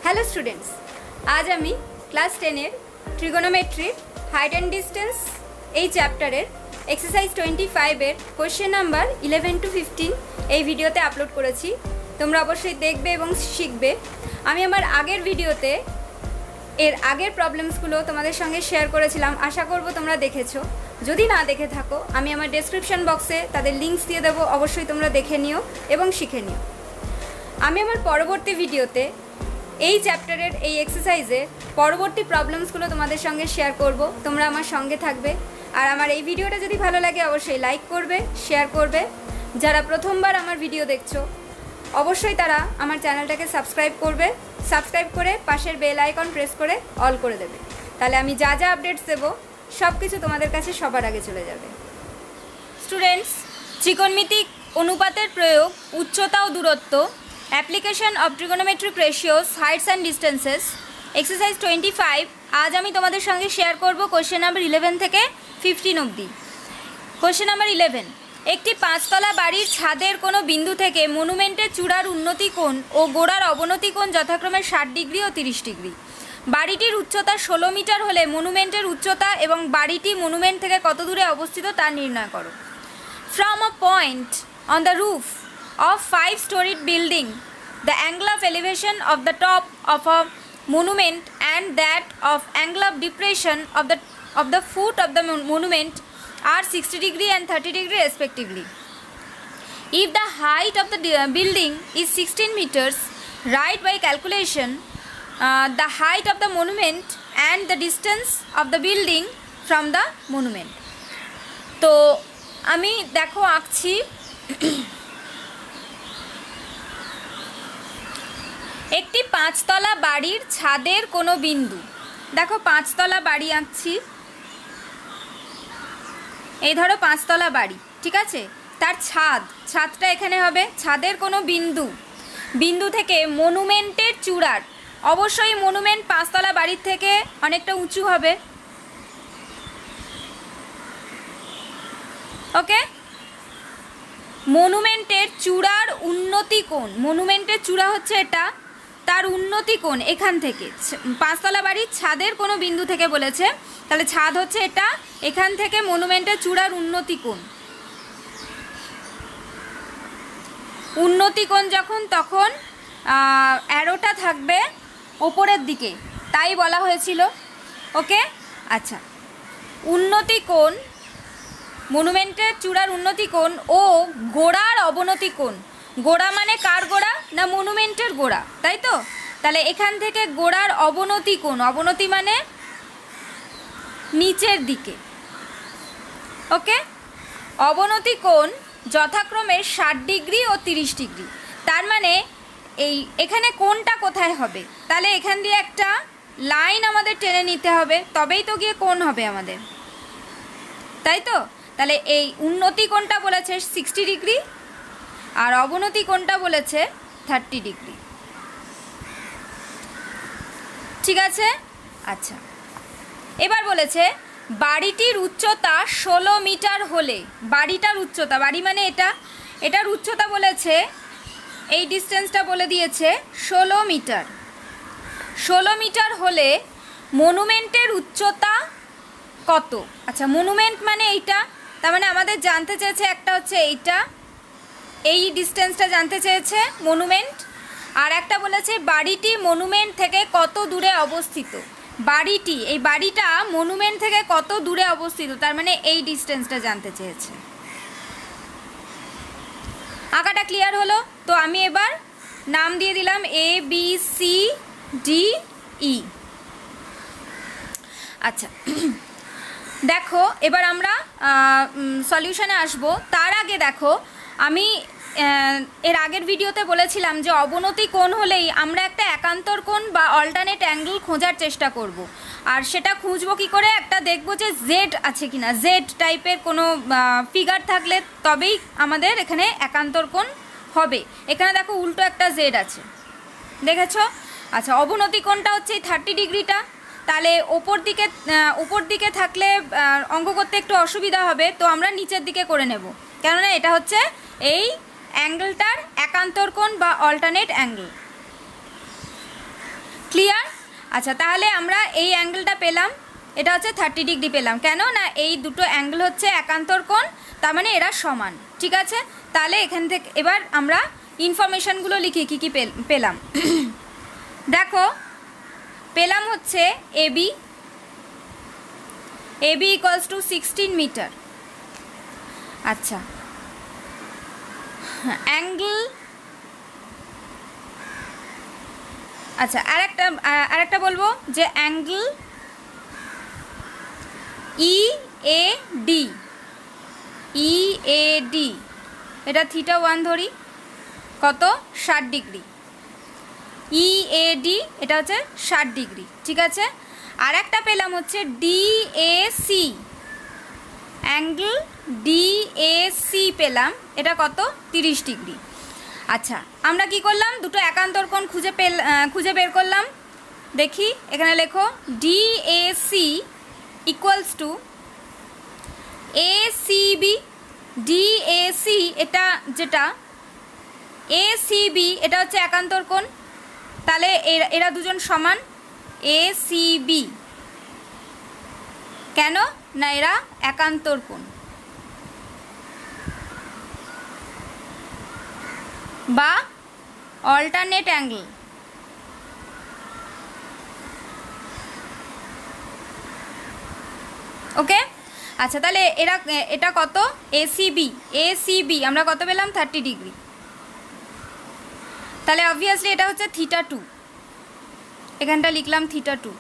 Hello students, আজ আমি class 10-এর ট্রিগোনোমেট্রির height and distance এই চ্যাপ্টারের এক্সারসাইজ 25-এর কোয়েশ্চেন নাম্বার 11 to 15 এই ভিডিওতে আপলোড করেছি। তোমরা অবশ্যই দেখবে এবং শিখবে। আমি আমার আগের ভিডিওতে এর আগের প্রবলেমসগুলো তোমাদের সঙ্গে শেয়ার করেছিলাম, আশা করব তোমরা দেখেছো। যদি না দেখে থাকো আমি আমার ডেসক্রিপশন বক্সে তাদের লিঙ্কস দিয়ে দেবো, অবশ্যই তোমরা দেখে নিও এবং শিখে নিও। আমি আমার পরবর্তী ভিডিওতে এই চ্যাপ্টারের এই এক্সারসাইজে পরবর্তী প্রবলেমসগুলো তোমাদের সঙ্গে শেয়ার করব, তোমরা আমার সঙ্গে থাকবে। আর আমার এই ভিডিওটা যদি ভালো লাগে অবশ্যই লাইক করবে, শেয়ার করবে। যারা প্রথমবার আমার ভিডিও দেখছো অবশ্যই তারা আমার চ্যানেলটাকে সাবস্ক্রাইব করবে, সাবস্ক্রাইব করে পাশের বেল আইকন প্রেস করে অল করে দেবে। তাহলে আমি যা যা আপডেটস দেবো সব কিছু তোমাদের কাছে সবার আগে চলে যাবে। স্টুডেন্টস, ত্রিকোণমিতিক অনুপাতের প্রয়োগ, উচ্চতা ও দূরত্ব, application of trigonometric ratios, Heights and distances, exercise 25। আজ আমি তোমাদের সঙ্গে শেয়ার করব কোয়েশ্চেন নাম্বার 11 থেকে 15 অবধি। কোয়েশ্চেন নাম্বার 11, একটি 5তলা বাড়ির ছাদের কোনো বিন্দু থেকে মনুমেন্টের চূড়ার উন্নতি কোণ ও গোড়ার অবনতি কোণ যথাক্রমে 60 ডিগ্রি ও 30 ডিগ্রি। বাড়িটির উচ্চতা 16 মিটার হলে মনুমেন্টের উচ্চতা এবং বাড়িটি মনুমেন্ট থেকে কত দূরে অবস্থিত তা নির্ণয় করো। From a point on the roof of 5-storied building, the angle of elevation of the top of a monument and that of angle of depression of the foot of the monument are 60 degree and 30 degree respectively. If the height of the building is 16 meters, write by calculation the height of the monument and the distance of the building from the monument. তো আমি দেখো আঁকছি। একটি 5তলা বাড়ির ছাদের কোনো বিন্দু, দেখো 5তলা বাড়ি আঁকছি। এই ধরো 5তলা বাড়ি, ঠিক আছে। তার ছাদটা এখানে হবে। ছাদের কোনো বিন্দু থেকে মনুমেন্টের চূড়ার, অবশ্যই মনুমেন্ট 5তলা বাড়ির থেকে অনেকটা উঁচু হবে। ওকে, মনুমেন্টের চূড়ার উন্নতি কোণ, মনুমেন্টের চূড়া হচ্ছে এটা, তার উন্নতি কোণ এখান থেকে 5তলা বাড়ির ছাদের কোনো বিন্দু থেকে বলেছে, তাহলে ছাদ হচ্ছে এটা, এখান থেকে মনুমেন্টের চূড়ার উন্নতি কোণ। উন্নতি কোণ যখন, তখন অ্যারোটা থাকবে ওপরের দিকে, তাই বলা হয়েছিল। ওকে, আচ্ছা, উন্নতি কোণ, মনুমেন্টের চূড়ার উন্নতি কোণ ও গোড়ার অবনতি কোণ। গোড়া মানে কার গোড়া? না মনুমেন্টের গোড়া, তাই তো। তাহলে এখান থেকে গোড়ার অবনতি কোণ, অবনতি মানে নিচের দিকে। ওকে, অবনতি কোণ যথাক্রমে 60 ডিগ্রি ও 30 ডিগ্রি। তার মানে এখানে কোণটা কোথায় হবে? তাহলে এখান দিয়ে একটা লাইন আমাদের টেনে নিতে হবে, তবেই তো গিয়ে কোণ হবে আমাদের, তাই তো। তাহলে এই উন্নতি কোণটা বলেছে 60 ডিগ্রি আর অবনতি কোণটা বলেছে 30 ডিগ্রি, ঠিক আছে। আচ্ছা, এবার বলেছে বাড়িটির উচ্চতা 16 মিটার হলে, বাড়িটার উচ্চতা, বাড়ি মানে এটার উচ্চতা বলেছে, এই ডিস্টেন্সটা বলে দিয়েছে 16 মিটার। 16 মিটার হলে মনুমেন্টের উচ্চতা কত? আচ্ছা, মনুমেন্ট মানে এইটা, তার মানে আমাদের জানতে চেয়েছে একটা হচ্ছে এইটা, এই ডিস্টেন্সটা জানতে চেয়েছে মনুমেন্ট, আর একটা বলেছে বাড়িটি মনুমেন্ট থেকে কত দূরে অবস্থিত। বাড়িটি, এই বাড়িটা মনুমেন্ট থেকে কত দূরে অবস্থিত, তার মানে এই ডিস্টেন্সটা জানতে চেয়েছে। আঁকাটা ক্লিয়ার হলো তো? আমি এবার নাম দিয়ে দিলাম ABCDE। আচ্ছা, দেখো এবার আমরা সলিউশনে আসব। তার আগে দেখো, আমি এর আগের ভিডিওতে বলেছিলাম যে অবনতি কোণ হলেই আমরা একটা একান্তর কোণ বা অল্টারনেট অ্যাঙ্গেল খোঁজার চেষ্টা করব। আর সেটা খুঁজবো কী করে? একটা দেখব যে জেড আছে কিনা, জেড টাইপের কোনো ফিগার থাকলে তবেই আমাদের এখানে একান্তর কোণ হবে। এখানে দেখো উল্টো একটা জেড আছে, দেখেছো? আচ্ছা, অবনতি কোণটা হচ্ছে এই 30 ডিগ্রিটা। তাহলে উপর দিকে থাকলে অঙ্ক করতে একটু অসুবিধা হবে, তো আমরা নিচের দিকে করে নেব, কেননা এটা হচ্ছে এই অ্যাঙ্গেলটার একান্তর কোণ বা অল্টারনেট অ্যাঙ্গেল। ক্লিয়ার? আচ্ছা, তাহলে আমরা এই অ্যাঙ্গেলটা পেলাম, এটা হচ্ছে 30 ডিগ্রি পেলাম। কেন না এই দুটো অ্যাঙ্গেল হচ্ছে একান্তর কোণ, তার মানে এরা সমান। ঠিক আছে, তাহলে এখান থেকে এবার আমরা ইনফরমেশানগুলো লিখি কী কী পেলাম। দেখো, পেলাম হচ্ছে এবি ইকুয়ালস টু 16 মিটার। আচ্ছা, অ্যাঙ্গেল, আচ্ছা আরেকটা বলবো যে অ্যাঙ্গেল EAD, এটা θ1 ধরি, কত? 60 ডিগ্রি। EAD এটা হচ্ছে 60 ডিগ্রি। ঠিক আছে, আর একটা পেলাম হচ্ছে DAC, অ্যাঙ্গেল DAC পেলাম, এটা কত? 30 ডিগ্রি। আচ্ছা, আমরা কি করলাম? দুটো একান্তর কোণ খুঁজে বের করলাম। দেখি, এখানে লেখো DAC equals to ACB। DAC এটা যেটা, ACB এটা হচ্ছে একান্তর কোণ, তাহলে এরা দুজন সমান। ACB কেন না এরা একান্তর কোণ বা অল্টারনেট অ্যাঙ্গেল। ওকে, আচ্ছা, তাহলে এটা কত? ACB আমরা কত পেলাম? 30 ডিগ্রি। তাহলে অবভিয়াসলি এটা হচ্ছে θ2, এখানটা লিখলাম θ2,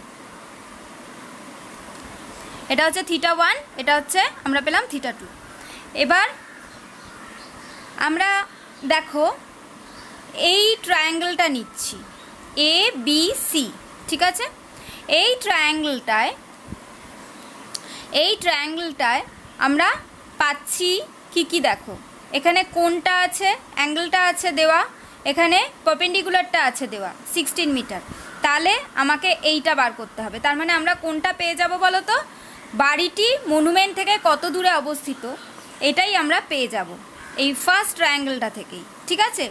এটা হচ্ছে θ1, এটা হচ্ছে আমরা পেলাম θ2। এবার আমরা দেখো এই ট্রায়াঙ্গেলটা নিচ্ছি ABC। ঠিক আছে, এই ট্রায়াঙ্গেলটায় আমরা পাচ্ছি কি দেখো, এখানে কোণটা আছে, অ্যাঙ্গেলটা আছে দেওয়া, এখানে পারপেন্ডিকুলারটা আছে দেওয়া 16 মিটার। তাহলে আমাকে এইটা বার করতে হবে। তার মানে আমরা কোনটা পেয়ে যাব বলো তো? বাড়িটি মনুমেন্ট থেকে কত দূরে অবস্থিত, এটাই আমরা পেয়ে যাব এই ফার্স্ট ট্রায়াঙ্গেলটা থেকেই। ঠিক আছে,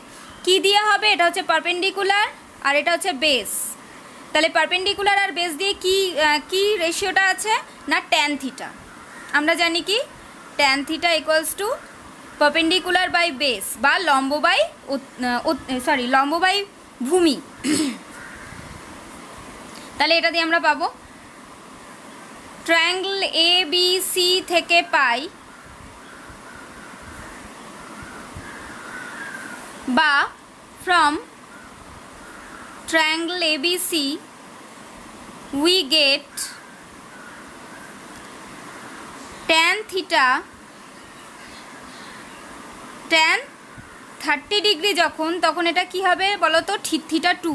কি দেওয়া হবে? এটা হচ্ছে পারপেন্ডিকুলার আর এটা হচ্ছে বেস। তাহলে পারপেন্ডিকুলার আর বেস দিয়ে কি রেশিওটা আছে না tan থিটা। আমরা জানি কি tan theta equals to perpendicular by base বা লম্ব বাই ভূমি। তাহলে এটা দিয়ে আমরা পাবো ট্রায়াঙ্গেল ABC থেকে পাই বা from triangle ABC we get tan theta tan 30 degree যখন, তখন এটা কি হবে বলো তো? θ2,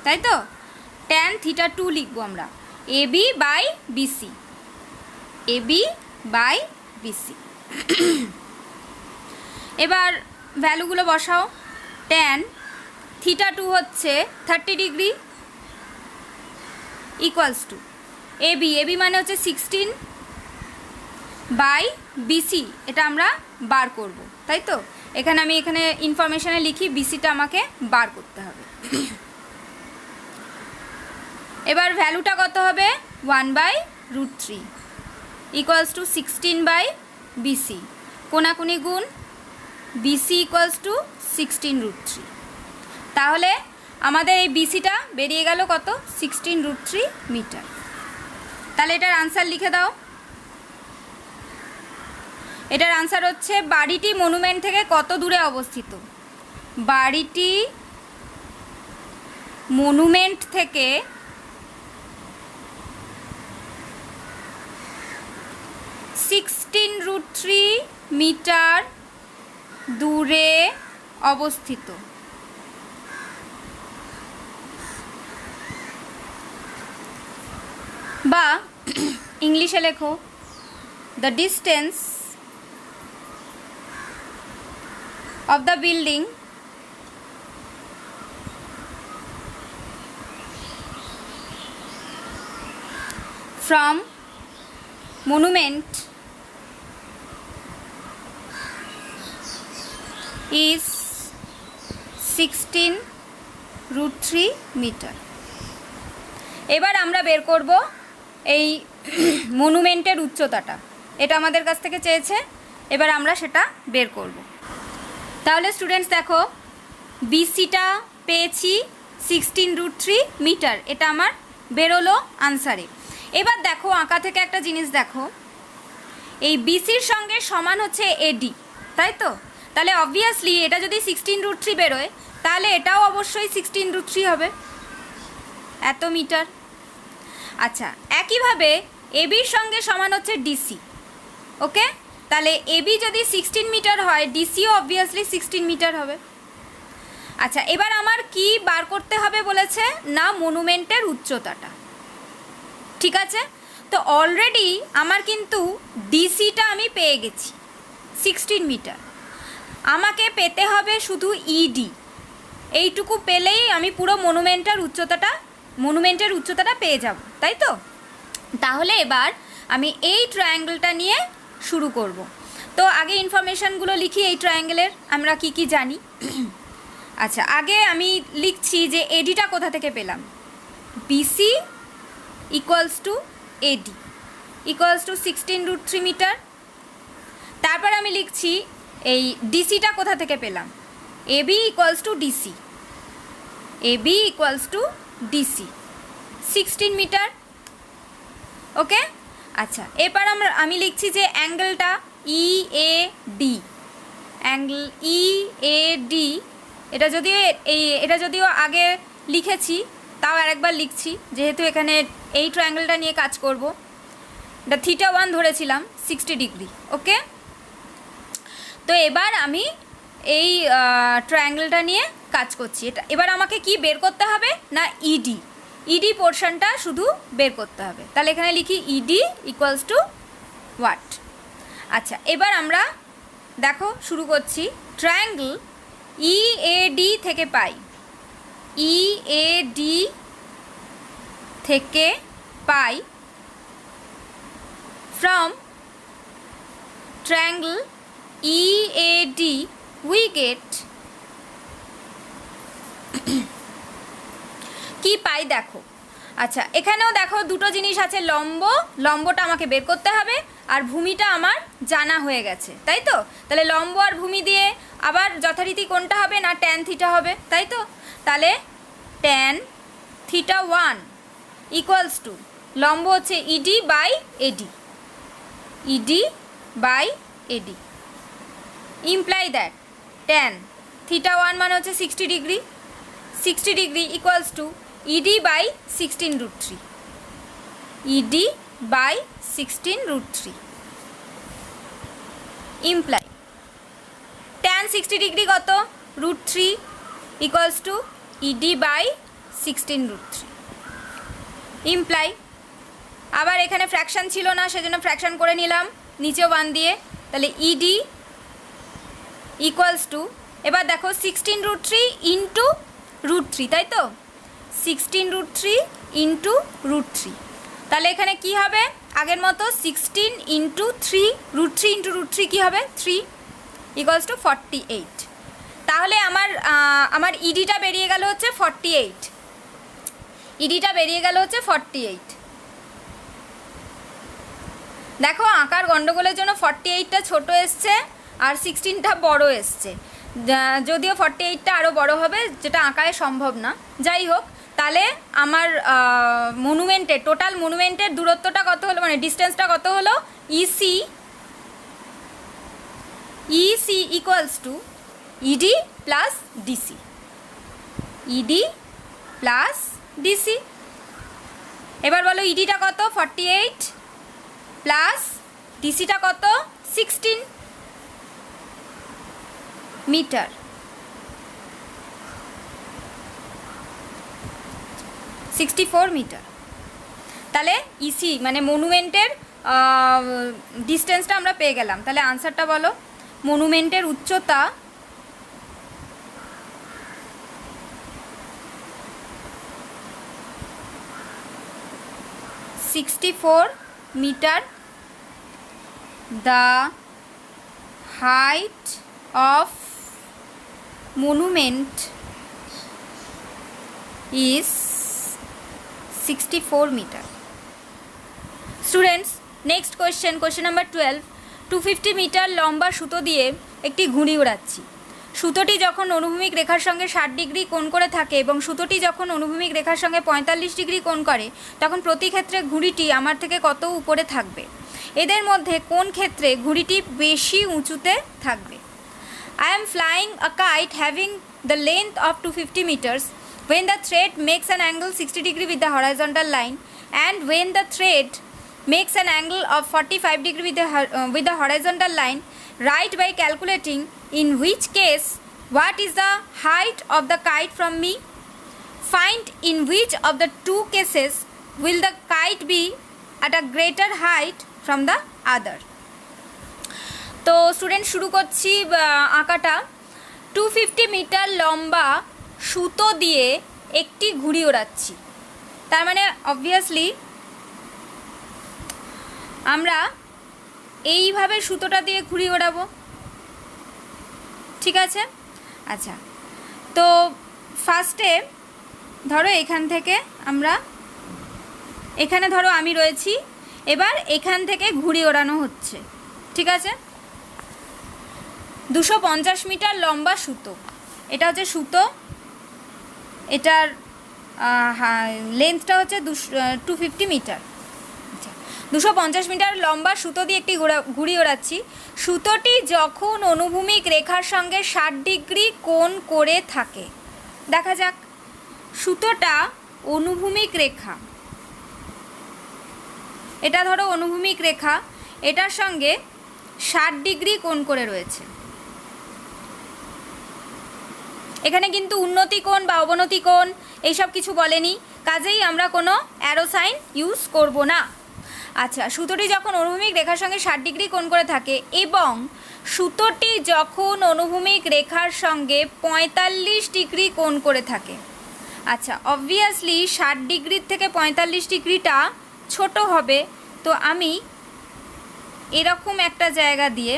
তাই তো? tan θ2 লিখবো আমরা AB by BC, AB by BC। এবার ভ্যালুগুলো বসাও। tan θ2 হচ্ছে 30 ডিগ্রি ইকুয়ালস টু AB মানে হচ্ছে 16 বাই BC, এটা আমরা বার করব, তাই তো? এখানে ইনফরমেশানে লিখি BCটা আমাকে বার করতে হবে। এবার ভ্যালুটা কত হবে? 1/√3 ইকুয়ালস টু 16 বাই BC, কোনাকুনি গুণ BC ইকুয়ালস টু 16√3। তাহলে আমাদের এই BCটা বেরিয়ে গেল কত? 16√3 মিটার। তাহলে এটার আনসার লিখে দাও। এটার আনসার হচ্ছে বাড়িটি মনুমেন্ট থেকে কত দূরে অবস্থিত? বাড়িটি মনুমেন্ট থেকে 16√3 মিটার দূরে অবস্থিত। বা ইংলিশে লেখো the distance of the building from monument is 16√3 meter. এবার আমরা বের করব এই মনুমেন্টের উচ্চতাটা, এটা আমাদের কাছ থেকে চেয়েছে, এবার আমরা সেটা বের করব। তাহলে স্টুডেন্টস দেখো, বিসিটা পেয়েছি 16√3 মিটার, এটা আমার বেরোলো আনসারে। এবার দেখো আঁকা থেকে একটা জিনিস দেখো, এই বিসির সঙ্গে সমান হচ্ছে এডি, তাই তো? তাহলে অবভিয়াসলি এটা যদি 16√3 বেরোয়, তাহলে এটাও অবশ্যই 16√3 হবে, এত মিটার। আচ্ছা, একইভাবে এবির সঙ্গে সমান হচ্ছে ডিসি, ওকে? তাহলে এবি যদি 16 মিটার হয়, ডিসিও অবভিয়াসলি 16 মিটার হবে। আচ্ছা, এবার আমার কি বার করতে হবে বলেছে না, মনুমেন্টের উচ্চতাটা, ঠিক আছে? তো অলরেডি আমার কিন্তু ডিসিটা আমি পেয়ে গেছি 16 মিটার, আমাকে পেতে হবে শুধু ইডি। এইটুকু পেলেই আমি পুরো মনুমেন্টের উচ্চতাটা পেয়ে যাব, তাই তো? তাহলে এবার আমি এই ট্রায়াঙ্গেলটা নিয়ে শুরু করব। তো আগে ইনফরমেশানগুলো লিখি এই ট্রায়াঙ্গেলের আমরা কি কি জানি। আচ্ছা, আগে আমি লিখছি যে এডিটা কোথা থেকে পেলাম, BC equals to AD equals to 16√3 metre. তারপর আমি লিখছি এই ডিসিটা কোথা থেকে পেলাম, AB equals to DC, AB equals to DC 16 metre, okay? আচ্ছা, এবার আমি লিখছি যে অ্যাঙ্গেলটা ইএডি, অ্যাঙ্গেল ইএডি, এটা যদিও আগে লিখেছি, তাও আরেকবার লিখছি যেহেতু এখানে এই ট্রায়াঙ্গেলটা নিয়ে কাজ করব। এটা θ1 ধরেছিলাম 60 ডিগ্রি, ওকে? তো এবার আমি এই ট্রায়াঙ্গেলটা নিয়ে কাজ করছি। এবার আমাকে কি বের করতে হবে না, ইডি পোর্শনটা শুধু বের করতে হবে। তাহলে এখানে লিখি ইডি ইকুয়ালস টু হোয়াট। আচ্ছা, এবার আমরা দেখো শুরু করছি। ট্রায়াঙ্গেল ইএডি থেকে পাই, ইএডি থেকে পাই from triangle EAD we get কি পাই দেখো। আচ্ছা, এখানেও দেখো দুটো জিনিস আছে, লম্বটা আমাকে বের করতে হবে, আর ভূমিটা আমার জানা হয়ে গেছে, তাই তো? তাহলে লম্ব আর ভূমি দিয়ে আবার যথারীতি কোনটা হবে না, ট্যান থিটা হবে, তাই তো? তাহলে ট্যান θ1 ইকুয়ালস টু লম্ব হচ্ছে ED by AD, ED by AD imply that tan θ1 মানে হচ্ছে 60 degree, 60 degree equals to ED by 16√3, ED by 16√3 imply tan 60 degree কত, √3 equals to ED by 16√3 imply. আবার এখানে ফ্র্যাকশান ছিল না, সেজন্য ফ্র্যাকশান করে নিলাম নিচেও 1 দিয়ে। তাহলে ইডি ইকুয়ালস টু, এবার দেখো 16√3 ইন্টু √3, তাই তো? 16√3 ইন্টু √3, তাহলে এখানে কি হবে আগের মতো 16 ইন্টু 3, √3 ইন্টু √3 কী হবে 3 ইকুয়ালস টু 48। তাহলে আমার ইডিটা বেরিয়ে গেল হচ্ছে 48, ইডিটা বেরিয়ে গেল হচ্ছে 48। দেখো আঁকার গন্ডগোলের জন্য 48টা ছোটো এসছে আর 16টা বড় এসছে, যদিও 48টা আরও বড় হবে, যেটা আঁকায় সম্ভব না। যাই হোক, তাহলে আমার টোটাল মনুমেন্টের দূরত্বটা কত হলো, মানে ডিস্টেন্সটা কত হলো, EC equals to ED plus DC, ED plus DC. এবার বলো ইডিটা কত 48 প্লাস ডিসিটা কত 16 মিটার, 64 মিটার। তাহলে ইসি মানে মনুমেন্টের ডিস্টেন্সটা আমরা পেয়ে গেলাম। তাহলে আনসারটা বলো, মনুমেন্টের উচ্চতা metre, the height of monument is 64 metre. Students, next question number 12। 250 metre লম্বা সুতো দিয়ে একটি ঘুড়ি ওড়াচ্ছি। সুতোটি যখন অনুভূমিক রেখার সঙ্গে 60 ডিগ্রি কোণ করে থাকে এবং সুতোটি যখন অনুভূমিক রেখার সঙ্গে 45 ডিগ্রি কোণ করে, তখন প্রতি ক্ষেত্রে ঘুড়িটি আমার থেকে কত উপরে থাকবে? এদের মধ্যে কোন ক্ষেত্রে ঘুড়িটি বেশি উঁচুতে থাকবে? I am flying a kite having the length of 250 meters when the thread makes an angle 60 degree with the horizontal line, and when the thread makes an angle of 45 degree with the horizontal line. Write by calculating in which case what is the height of the kite from me. Find in which of the two cases will the kite be at a greater height from the other. তো student শুরু করছি আঁকাটা। 250 metre লম্বা সুতো দিয়ে একটি ঘুড়ি ওড়াচ্ছি। তার মানে অবভিয়াসলি আমরা এইভাবে সুতোটা দিয়ে ঘুড়ি ওড়াবো, ঠিক আছে? আচ্ছা, তো ফার্স্টে ধরো এখান থেকে আমরা, এখানে ধরো আমি রয়েছি, এবার এখান থেকে ঘুড়ি ওড়ানো হচ্ছে, ঠিক আছে? 250 মিটার লম্বা সুতো, এটা হচ্ছে সুতো, এটার লেন্থটা হচ্ছে 250 মিটার। আচ্ছা, 250 মিটার লম্বা সুতো দিয়ে একটি ঘুড়ি ওড়াচ্ছি। সুতোটি যখন অনুভূমিক রেখার সঙ্গে 60 ডিগ্রি কোণ করে থাকে, দেখা যাক সুতোটা অনুভূমিক রেখা, এটা ধরো অনুভূমিক রেখা, এটার সঙ্গে 60 ডিগ্রি কোণ করে রয়েছে। এখানে কিন্তু উন্নতি কোণ বা অবনতি কোণ এইসব কিছু বলেনি, কাজেই আমরা কোনো অ্যারো সাইন ইউজ করব না। আচ্ছা, সুতোটি যখন অনুভূমিক রেখার সঙ্গে 60 ডিগ্রি কোণ করে থাকে এবং সুতোটি যখন অনুভূমিক রেখার সঙ্গে 45 ডিগ্রি কোণ করে থাকে। আচ্ছা, অবভিয়াসলি 60 ডিগ্রির থেকে 45 ডিগ্রিটা ছোট হবে, তো আমি এরকম একটা জায়গা দিয়ে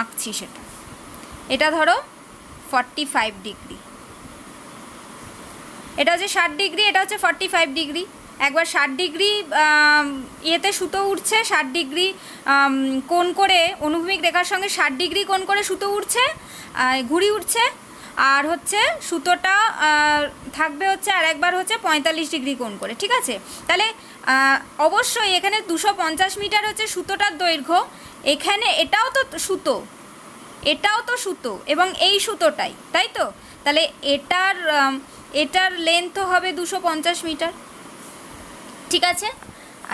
আঁকছি সেটা। এটা ধরো 45 ডিগ্রি, এটা হচ্ছে 60 ডিগ্রি, এটা হচ্ছে 45 ডিগ্রি। একবার 60 ডিগ্রি ইয়েতে সুতো উঠছে, 60 ডিগ্রি কোণ করে অনুভূমিক রেখার সঙ্গে 60 ডিগ্রি কোণ করে সুতো উঠছে, ঘুড়ি উঠছে, আর হচ্ছে সুতোটা থাকবে হচ্ছে আর একবার হচ্ছে 45 ডিগ্রি কোণ করে, ঠিক আছে? তাহলে অবশ্যই এখানে 250 মিটার হচ্ছে সুতোটার দৈর্ঘ্য, এখানে এটাও তো সুতো, এটাও তো সুতো এবং এই সুতোটাই, তাই তো? তাহলে এটার লেন্থও হবে 250 মিটার, ঠিক আছে?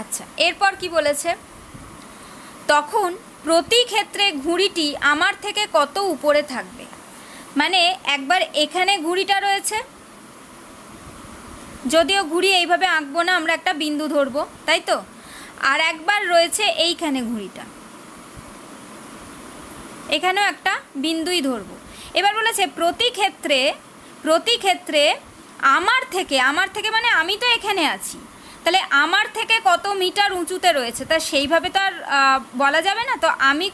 আচ্ছা, এরপর কি বলেছে? তখন প্রতি ক্ষেত্রে ঘুড়িটি আমার থেকে কত উপরে থাকবে? মানে একবার এখানে ঘুড়িটা রয়েছে, যদিও ঘুড়ি এইভাবে আঁকবো না, আমরা একটা বিন্দু ধরবো, তাই তো? আর একবার রয়েছে এইখানে ঘুড়িটা, এখানেও একটা বিন্দুই ধরবো। এবার বলেছে প্রতি ক্ষেত্রে আমার থেকে মানে আমি তো এখানে আছি, তাহলে আমার থেকে কত মিটার উঁচুতে রয়েছে, তা সেইভাবে তো আর বলা যাবে না। তো আমি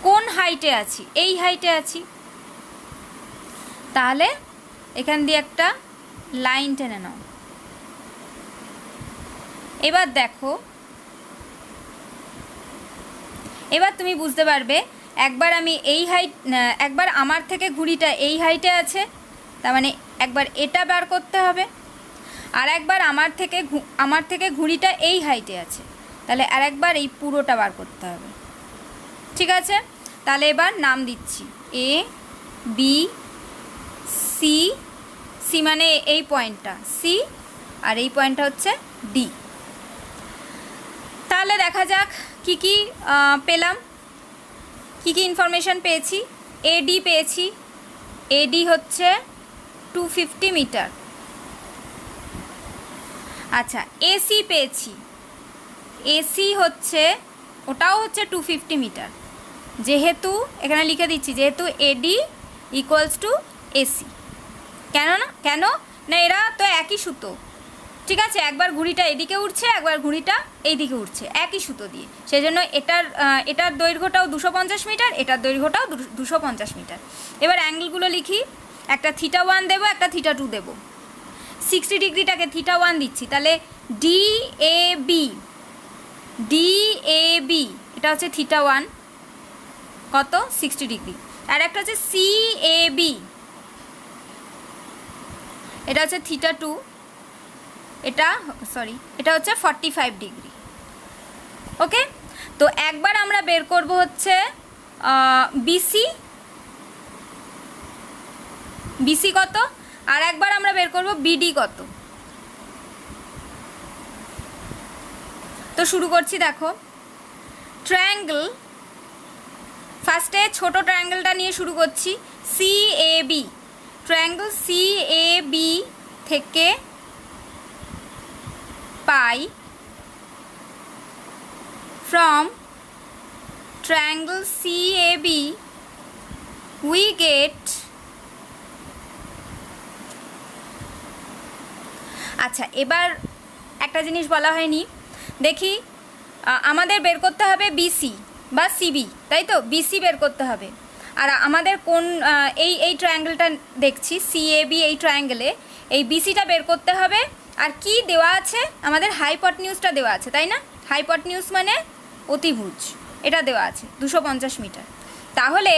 কোন হাইটে আছি? এই হাইটে আছি। তাহলে এখান দিয়ে একটা লাইন টেনে নাও। এবার দেখো, এবার তুমি বুঝতে পারবে, একবার আমার থেকে ঘুড়িটা এই হাইটে আছে, তার মানে একবার এটা বার করতে হবে, আর একবার আমার থেকে ঘুড়িটা এই হাইটে আছে, তাহলে আর একবার এই পুরোটা বার করতে হবে, ঠিক আছে? তাহলে এবার নাম দিচ্ছি এ বি সি, সি মানে এই পয়েন্টটা সি, আর এই পয়েন্টটা হচ্ছে ডি। তাহলে দেখা যাক কি কি পেলাম, কি কি ইনফরমেশান পেয়েছি। এডি পেয়েছি, এডি হচ্ছে 250 মিটার। আচ্ছা, এসি পেয়েছি, এসি হচ্ছে ওটাও হচ্ছে 250 মিটার। যেহেতু এখানে লিখে দিচ্ছি, যেহেতু এডি ইকুয়ালস টু এসি। কেন না এরা তো একই সুতো, ঠিক আছে? একবার ঘুড়িটা এদিকে উঠছে, একবার ঘুড়িটা এইদিকে উঠছে, একই সুতো দিয়ে, সেই জন্য এটার দৈর্ঘ্যটাও 250 মিটার, এটার দৈর্ঘ্যটাও 250 মিটার। এবার অ্যাঙ্গেলগুলো লিখি, একটা θ1 দেবো, একটা θ2 দেবো, 60 ডিগ্রিটাকে থিটা 1 দিচ্ছি, তাহলে ডিএবি এটা হচ্ছে থিটা 1 কত 60 ডিগ্রি। আর একটা হচ্ছে সিএবি, এটা হচ্ছে থিটা 2, এটা এটা হচ্ছে 45 ডিগ্রি। ওকে, তো একবার আমরা বের করব হচ্ছে বিসি কত, আর একবার আমরা বের করব বিডি কত। তো শুরু করছি, দেখো ট্রায়াঙ্গেল, ফার্স্টে ছোট ট্রায়াঙ্গেলটা নিয়ে শুরু করছি। সিএবি, ট্রায়াঙ্গেল সিএবি থেকে পাই, from triangle CAB we get, আচ্ছা এবার একটা জিনিস বলা হয়নি, দেখি আমাদের বের করতে হবে বিসি বা সিবি, তাই তো, বিসি বের করতে হবে। আর আমাদের কোন এই ট্রায়াঙ্গেলটা দেখছি সিএবি, এই ট্রায়াঙ্গেলে এই বিসিটা বের করতে হবে। আর কি দেওয়া আছে আমাদের, হাইপোটেনিউসটা দেওয়া আছে, তাই না? হাইপোটেনিউস মানে অতিভুজ, এটা দেওয়া আছে 250 মিটার। তাহলে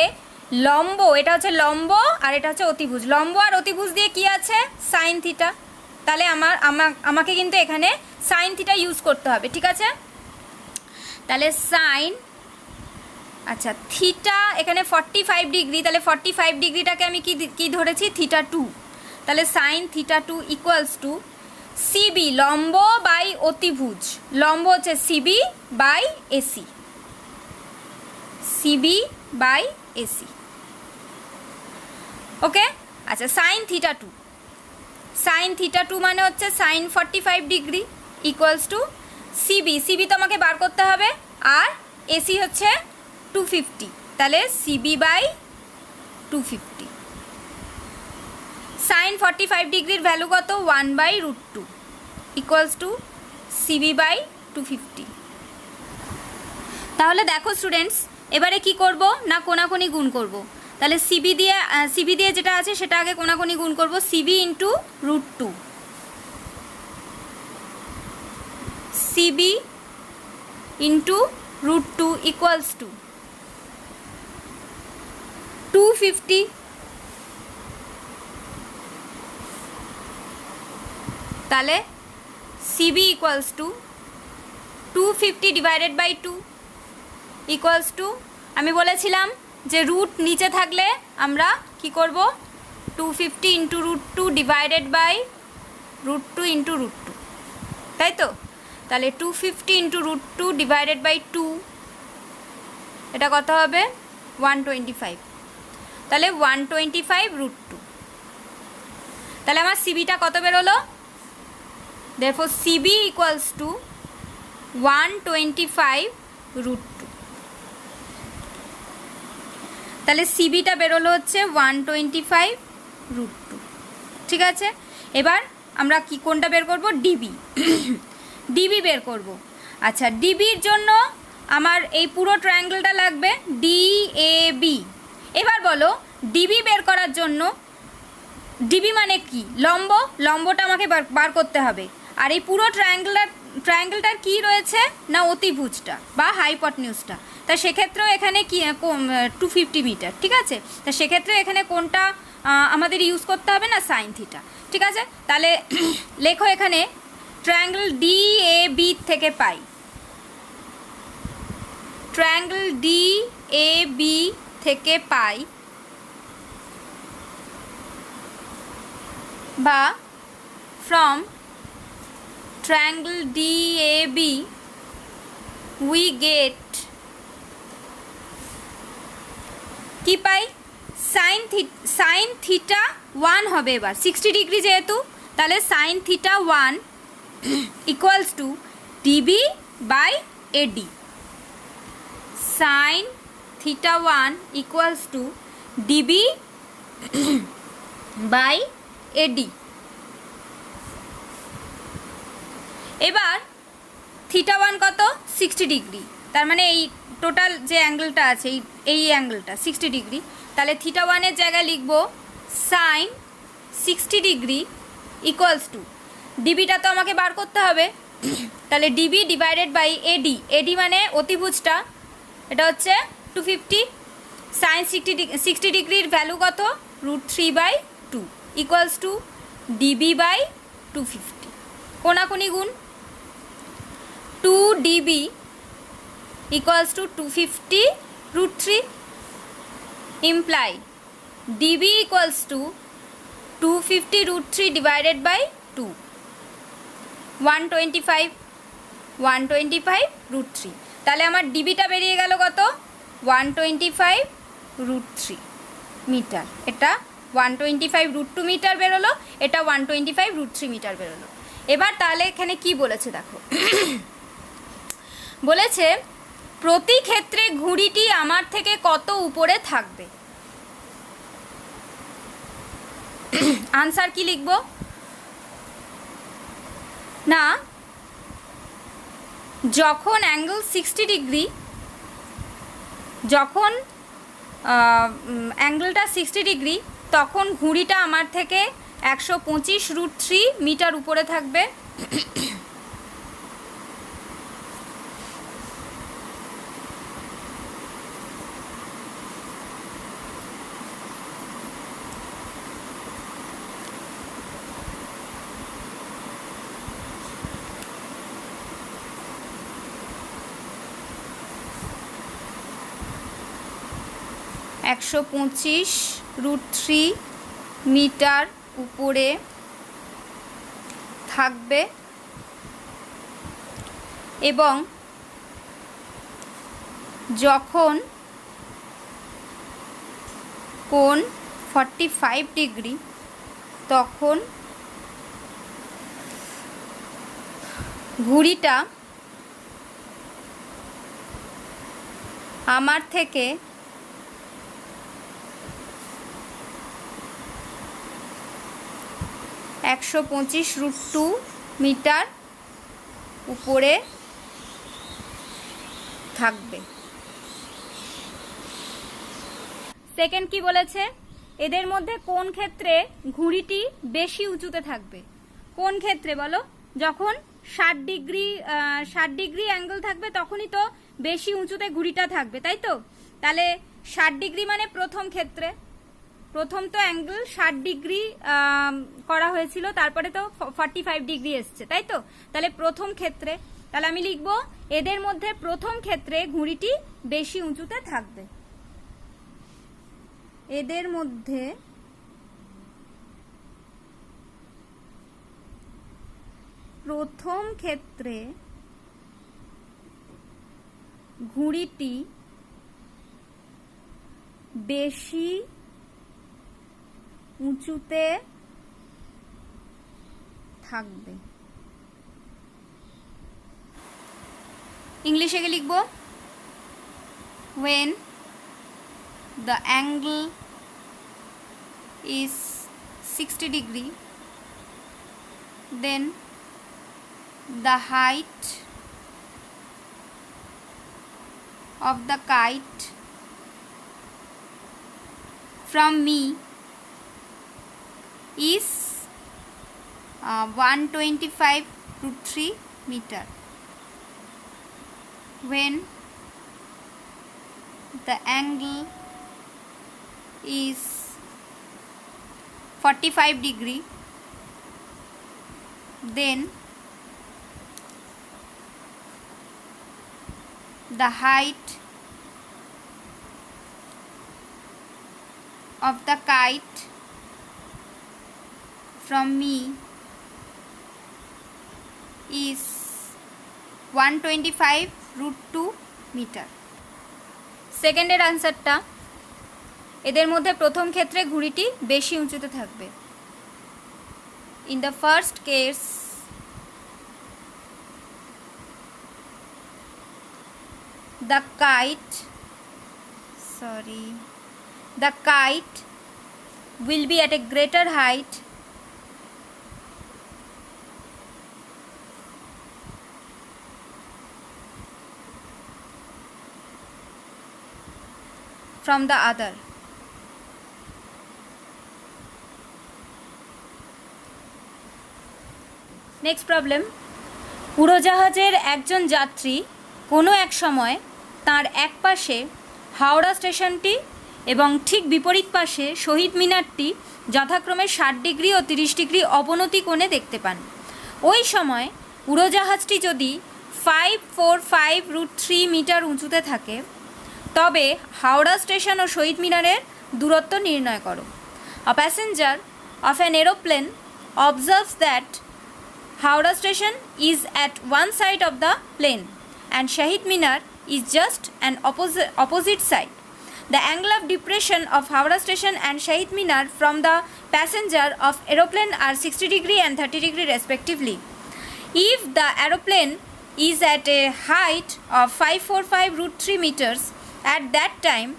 লম্ব, এটা হচ্ছে লম্ব আর এটা হচ্ছে অতিভুজ, লম্ব আর অতিভুজ দিয়ে কি আছে সাইন থিটা, তাহলে আমাকে কিন্তু এখানে সাইন থিটা ইউজ করতে হবে, ঠিক আছে? তাহলে সাইন, আচ্ছা থিটা এখানে 45 ডিগ্রি, তাহলে 45 ডিগ্রিটাকে আমি কি ধরেছি থিটা 2, তাহলে sine theta 2 equals to CB, লম্ব বাই অতিভুজ, লম্ব হচ্ছে CB by AC, CB by AC. Okay, আচ্ছা সাইন থিটা 2, সাইন থিটা 2 মানে হচ্ছে sine 45 degree equals to CB, CB তো আমাকে বার করতে হবে, আর এসি হচ্ছে 250, তাহলে সিবি বাই 250। সাইন 45 ডিগ্রির ভ্যালু কত 1/√2 ইকুয়ালস টু সিবি বাই 250। তাহলে দেখো স্টুডেন্টস, এবারে কি করব না কোনাকুনি গুণ করব। তাহলে সিবি দিয়ে যেটা আছে সেটা আগে কোনাকুনি গুণ করব, CB into √2, CB into √2 equals to 250। তাহলে CB equals to 250 divided by 2 equals to, আমি বলেছিলাম যে রুট নিচে থাকলে আমরা কি করব 250 ইন্টু √2 ডিভাইডেড বাই √2 ইন্টু √2, তাই তো? তাহলে 250 ইন্টু √2 ডিভাইডেড বাই 2, এটা কত হবে 125, তাহলে 125 √2। তাহলে আমার সিবিটা কত বেরোলো, therefore CB equals to 125 √2। তাহলে সিবিটা বেরোলো হচ্ছে 125 √2, ঠিক আছে? এবার আমরা কি কোনটা বের করব, ডিবি, ডিবি বের করব। আচ্ছা ডিবির জন্য আমার এই পুরো ট্রায়াঙ্গেলটা লাগবে ডিএবি। এবার বলো ডিবি বের করার জন্য, ডিবি মানে কি, লম্ব, লম্বটা আমাকে বার করতে হবে। আর এই পুরো ট্রায়াঙ্গেলটার কি রয়েছে না অতিভুজটা বা হাইপোটেনিউসটা, তা সেক্ষেত্রেও এখানে কি 250 মিটার, ঠিক আছে? তা সেক্ষেত্রে এখানে কোনটা আমাদের ইউজ করতে হবে না সাইন থিটা, ঠিক আছে? তাহলে লেখো এখানে ট্রায়াঙ্গেল ডিএবি থেকে পাই, ট্রায়াঙ্গেল ডিএবি থেকে পাই বা from triangle DAB we get কি পাই সাইন থিটা 1 হবে, এবার 60 ডিগ্রি যেহেতু, তাহলে sine theta 1 equals to DB by AD, sine theta 1 equals to DB by AD. এবার থিটা 1 কত 60 ডিগ্রি, তার মানে এই টোটাল যে অ্যাঙ্গেলটা আছে এই অ্যাঙ্গেলটা 60 ডিগ্রি, তাহলে থিটা 1 এর জায়গায় লিখব সাইন 60 ডিগ্রি ইকুয়ালস টু, ডিবিটা তো আমাকে বার করতে হবে, তাহলে ডিবি ডিভাইডেড বাই এডি, এডি মানে অতিভুজটা, এটা হচ্ছে 250, সাইন 60 ডিগ্রির ভ্যালু কত, √3/2 ইকুয়ালস টু ডিবি বাই 250, কোনাকুনি গুণ, 2 DB equals to 250 √3, imply DB equals to 250 √3 divided by 2, 125 √3, তাহলে আমার ডিবিটা বেরিয়ে গেল কত, 125 √3 মিটার, এটা 125 √2 মিটার বেরোলো, এটা 125 √3 মিটার বেরোলো। এবার তাহলে এখানে কি বলেছে দেখো, বলেছে প্রতি ক্ষেত্রে ঘুড়িটি আমার থেকে কত উপরে থাকবে। আনসার কি লিখব না, যখন অ্যাঙ্গেল 60 ডিগ্রি, যখন অ্যাঙ্গেলটা 60 ডিগ্রি, তখন ঘুড়িটা আমার থেকে 125 √3 মিটার উপরে থাকবে। (125 √3 মিটার উপরে থাকবে এবং যখন কোণ 45 ডিগ্রি, তখন ঘুড়িটা আমার থেকে 125 √2 মিটার উপরে থাকবে। সেকেন্ড কি বলেছে, এদের মধ্যে কোন ক্ষেত্রে ঘুড়িটি বেশি উঁচুতে থাকবে, কোন ক্ষেত্রে বলো, যখন 60 ডিগ্রি অ্যাঙ্গেল থাকবে তখনই তো বেশি উঁচুতে ঘুড়িটা থাকবে, তাই তো, তাহলে 60 ডিগ্রি মানে প্রথম ক্ষেত্রে, প্রথম তো অ্যাঙ্গেল 60 ডিগ্রি করা হয়েছিল, তারপরে তো 45 ডিগ্রি এসছে, তাই তো, তাহলে প্রথম ক্ষেত্রে, তাহলে আমি লিখব এদের মধ্যে প্রথম ক্ষেত্রে ঘুড়িটি বেশি উঁচুতে থাকবে, এদের মধ্যে প্রথম ক্ষেত্রে ঘুড়িটি বেশি উঁচুতে থাকবে। ইংলিশে লিখব, when the angle is 60 degree, then the height of the kite from me is 125 √3 meter. When the angle is 45 degree, then the height of the kite from me is 125 √2 metre. সেকেন্ডের আনসারটা, এদের মধ্যে প্রথম ক্ষেত্রে ঘুড়িটি বেশি উঁচুতে থাকবে। In the first case the kite will be at a greater height from the other. Next problem, উড়োজাহাজের একজন যাত্রী কোনো এক সময় তার এক পাশে হাওড়া স্টেশনটি এবং ঠিক বিপরীত পাশে শহীদ মিনারটি যথাক্রমে 60 ডিগ্রি ও 30 ডিগ্রি অবনতি কোণে দেখতে পান। ওই সময় উড়োজাহাজটি যদি 545√3 মিটার উঁচুতে থাকে তবে হাওড়া স্টেশন ও শহীদ মিনারের দূরত্ব নির্ণয় করো। A passenger of an aeroplane observes that Howrah station is at one side of the plane and Shahid Minar is just an opposite side. The angle of depression of Howrah station and Shahid Minar from the passenger of aeroplane are 60 degree and 30 degree respectively. If the aeroplane is at a height of 545√3 meters at that time,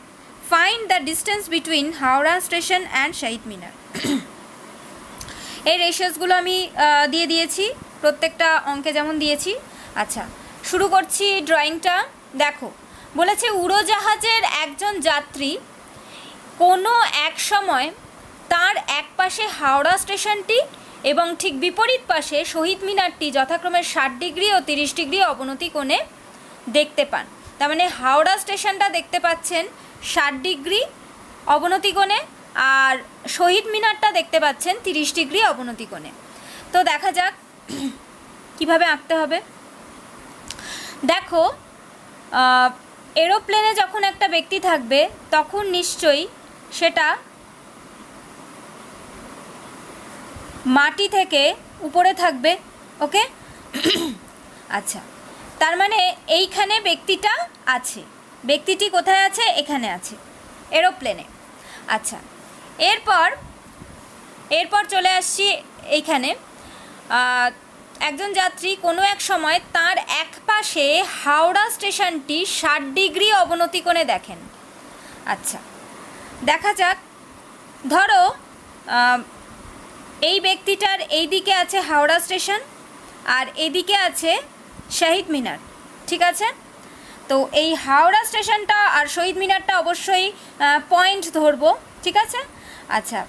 find the distance between Howrah station and Shahid Minar. এই রেশিওসগুলো আমি দিয়ে দিয়েছি প্রত্যেকটা অঙ্কে যেমন দিয়েছি। আচ্ছা, শুরু করছি ড্রয়িংটা। দেখো, বলেছে উড়োজাহাজের একজন যাত্রী কোনো এক সময় তার এক পাশে হাওড়া স্টেশনটি এবং ঠিক বিপরীত পাশে শহীদ মিনারটি যথাক্রমে 60 ডিগ্রি ও 30 ডিগ্রি অবনতি কোণে দেখতে পান। তার মানে হাওড়া স্টেশনটা দেখতে পাচ্ছেন 60 ডিগ্রি অবনতি কোণে আর শহীদ মিনারটা দেখতে পাচ্ছেন 30 ডিগ্রি অবনতি কোণে। তো দেখা যাক কিভাবে আঁকতে হবে। দেখো, এরোপ্লেনে যখন একটা ব্যক্তি থাকবে তখন নিশ্চয়ই সেটা মাটি থেকে উপরে থাকবে। ওকে, আচ্ছা, তার মানে এইখানে ব্যক্তিটা আছে। ব্যক্তিটি কোথায় আছে? এখানে আছে, এরোপ্লেনে। আচ্ছা, এরপর চলে আসছি এইখানে। একজন যাত্রী কোনো এক সময় তার এক পাশে হাওড়া স্টেশনটি 60 ডিগ্রি অবনতি কোণে দেখেন। আচ্ছা, দেখা যাক। ধরো এই ব্যক্তিটার এই দিকে আছে হাওড়া স্টেশন আর এদিকে আছে শহীদ মিনার, ঠিক আছে? তো এই হাওড়া স্টেশনটা আর শহীদ মিনারটা অবশ্যই পয়েন্ট ধরবো, ঠিক আছে? আচ্ছা,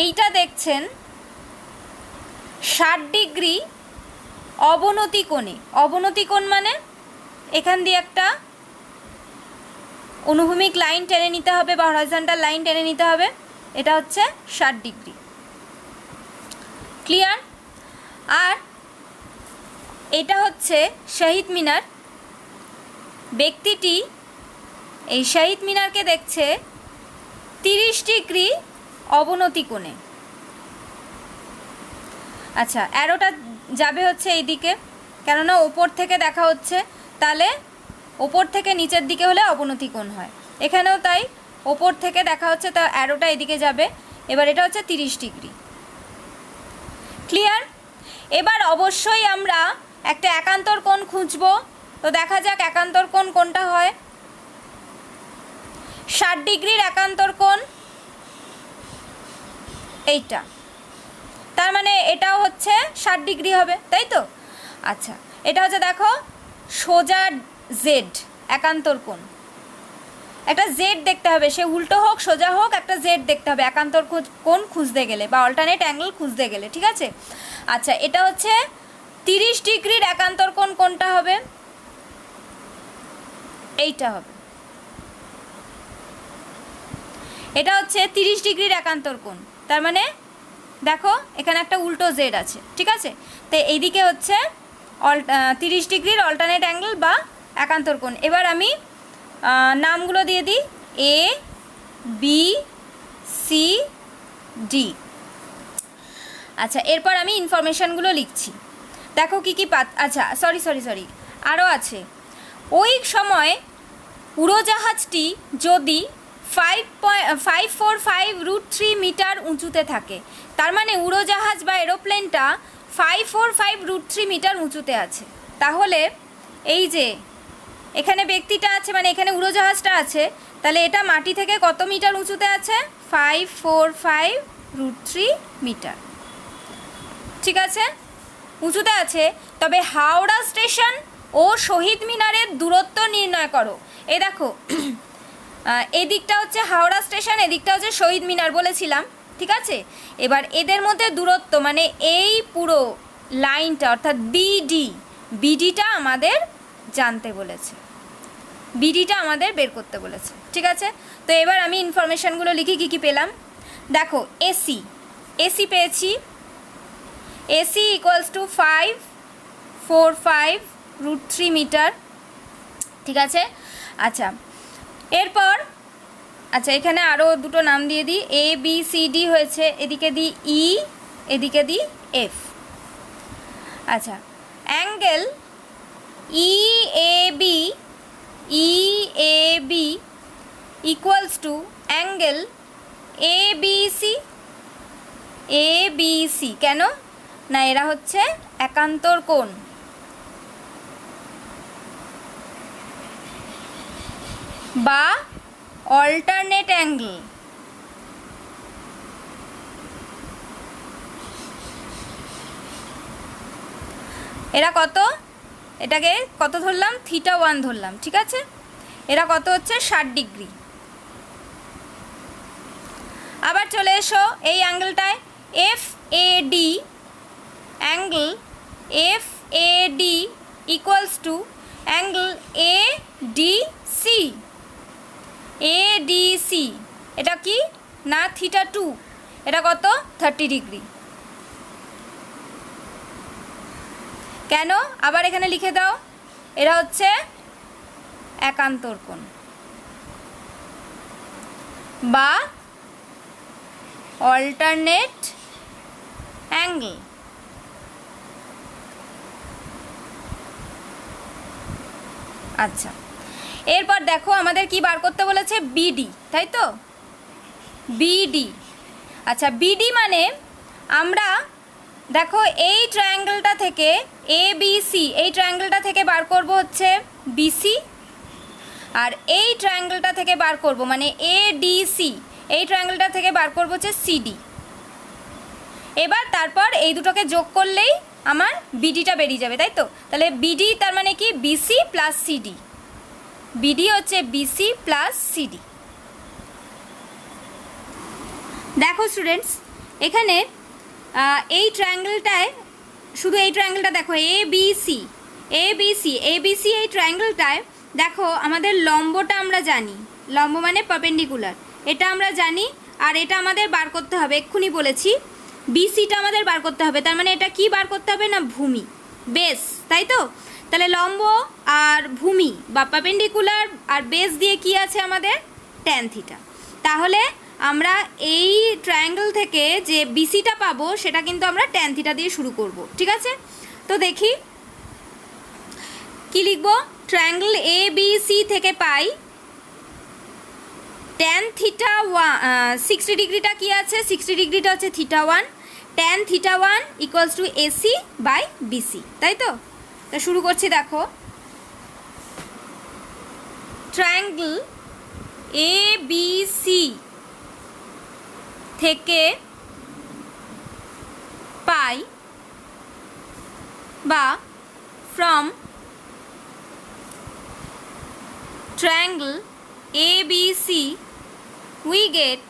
এইটা দেখছেন 60 ডিগ্রি অবনতি কোণে। অবনতি কোণ মানে এখান দিয়ে একটা অনুভূমিক লাইন টেনে নিতে হবে বা হরাইজন্টাল লাইন টেনে নিতে হবে। এটা হচ্ছে 60 ডিগ্রি। ক্লিয়ার? আর এটা হচ্ছে শহীদ মিনার। ব্যক্তিটি এই শহীদ মিনারকে দেখছে 30 ডিগ্রি অবনতি কোণে। আচ্ছা, অ্যারোটা যাবে হচ্ছে এইদিকে, কেননা ওপর থেকে দেখা হচ্ছে, তাহলে ওপর থেকে নিচের দিকে হলে অবনতি কোণ হয়। এখানেও তাই, ওপর থেকে দেখা হচ্ছে, তা অ্যারোটা এদিকে যাবে। এবার এটা হচ্ছে 30 ডিগ্রি। ক্লিয়ার? এবার অবশ্যই আমরা একটা একান্তর কোণ খুঁজব। তো দেখা যাক একান্তর কোণ কোনটা হয়। 60 ডিগ্রির একান্তর কোণ এইটা, তার মানে এটাও হচ্ছে 60 ডিগ্রি হবে, তাই তো? আচ্ছা, এটা হচ্ছে দেখো সোজা জেড একান্তর কোণ। একটা জেড দেখতে হবে, সে উল্টো হোক সোজা হোক, একটা জেড দেখতে হবে একান্তর কোণ খুঁজতে গেলে বা অল্টারনেট অ্যাঙ্গেল খুঁজতে গেলে, ঠিক আছে? আচ্ছা, এটা হচ্ছে 30 ডিগ্রির একান্তর কোণ কোনটা হবে? এইটা হবে। এটা হচ্ছে 30 ডিগ্রির একান্তর কোণ, তার মানে দেখো এখানে একটা উল্টো জেড আছে, ঠিক আছে? তো এইদিকে হচ্ছে 30 ডিগ্রির অল্টারনেট অ্যাঙ্গেল বা একান্তর কোণ। এবার আমি নামগুলো দিয়ে দিই, এ বি সি ডি। আচ্ছা, এরপর আমি ইনফরমেশানগুলো লিখছি। দেখো কী কী আচ্ছা সরি আরও আছে। ওই সময় উড়োজাহাজটি যদি 545√3 মিটার উঁচুতে থাকে, তার মানে উড়োজাহাজ বা এরোপ্লেনটা 545√3 মিটার উঁচুতে আছে। তাহলে এই যে এখানে ব্যক্তিটা আছে, মানে এখানে উড়োজাহাজটা আছে, তাহলে এটা মাটি থেকে কত মিটার উঁচুতে আছে? 545√3 মিটার, ঠিক আছে? উঁচুতে আছে। তবে হাওড়া স্টেশন ও শহীদ মিনারের দূরত্ব নির্ণয় করো। এই দেখো, এদিকটা হচ্ছে হাওড়া স্টেশন, এদিকটা হচ্ছে শহীদ মিনার বলেছিলাম। ঠিক আছে। এবার এদের মধ্যে দূরত্ব মানে এই পুরো লাইনটা অর্থাৎ বিডিটা আমাদের জানতে বলেছে, বিডিটা আমাদের বের করতে বলেছে, ঠিক আছে। তো এবার আমি ইনফরমেশানগুলো লিখি কী কী পেলাম। দেখো এসি পেয়েছি, এসি ইকুয়ালস টু 545√3 মিটার, ঠিক আছে। আচ্ছা এরপর আচ্ছা এখানে আরও দুটো নাম দিয়ে দিই, ABCD হয়েছে, এদিকে দিই ই, এদিকে দিই এফ। আচ্ছা angle EAB equals to angle ABC। কেন না, এরা হচ্ছে একান্তর কোণ বা অল্টারনেট অ্যাঙ্গেল। এরা কত, এটাকে কত ধরলাম, θ1 ধরলাম, ঠিক আছে। এরা কত হচ্ছে 60 ডিগ্রি। আবার চলে এসো এই অ্যাঙ্গেলটায় FAD, angle FAD equals to angle ADC। এটা কি না θ2, এটা কত 30 ডিগ্রি। কেন আবার এখানে লিখে দাও, এরা হচ্ছে একান্তর কোণ বা অল্টারনেট অ্যাঙ্গেল। আচ্ছা এরপর দেখো আমাদের কি বার করতে বলেছে, BD, তাই তো BD। আচ্ছা BD মানে আমরা দেখো এই ট্রায়াঙ্গেলটা থেকে ABC, এই ট্রায়াঙ্গেলটা থেকে বার করব হচ্ছে BC, আর এই ট্রায়াঙ্গেলটা থেকে বার করব মানে ADC, এই ট্রায়াঙ্গেলটা থেকে বার করব হচ্ছে CD। এবার তারপর এই দুটোকে যোগ করলেই আমার BDটা বেরিয়ে যাবে, তাই তো। তাহলে BD তার মানে কি BC প্লাস CD, BD হচ্ছে BC প্লাস CD। দেখো স্টুডেন্টস এখানে এই ট্রায়াঙ্গেলটায় শুধু এই ট্রায়াঙ্গেলটা দেখো ABC এই ট্রায়াঙ্গেলটায় দেখো আমাদের লম্বটা আমরা জানি, লম্ব মানে পারপেন্ডিকুলার, এটা আমরা জানি। আর এটা আমাদের বার করতে হবে, এক্ষুনি বলেছি BCটা আমাদের বার করতে হবে। তার মানে এটা কি বার করতে হবে না, ভূমি, বেস, তাই তো। তাহলে লম্ব আর ভূমি বা পারপেন্ডিকুলার আর বেস দিয়ে কি আছে আমাদের tan θ। তাহলে আমরা এই ট্রায়াঙ্গেল থেকে যে BCটা পাবো সেটা কিন্তু আমরা tan θ দিয়ে শুরু করব, ঠিক আছে। তো দেখি কি লিখব, ট্রায়াঙ্গেল ABC থেকে পাই tan θ1 60 ডিগ্রিটা কি আছে, 60 ডিগ্রিটা হচ্ছে θ1, tan θ1 equals to AC by BC, তাই তো। তা শুরু করছি, দেখো ট্রায়াঙ্গেল ABC থেকে পাই বা from triangle ABC we get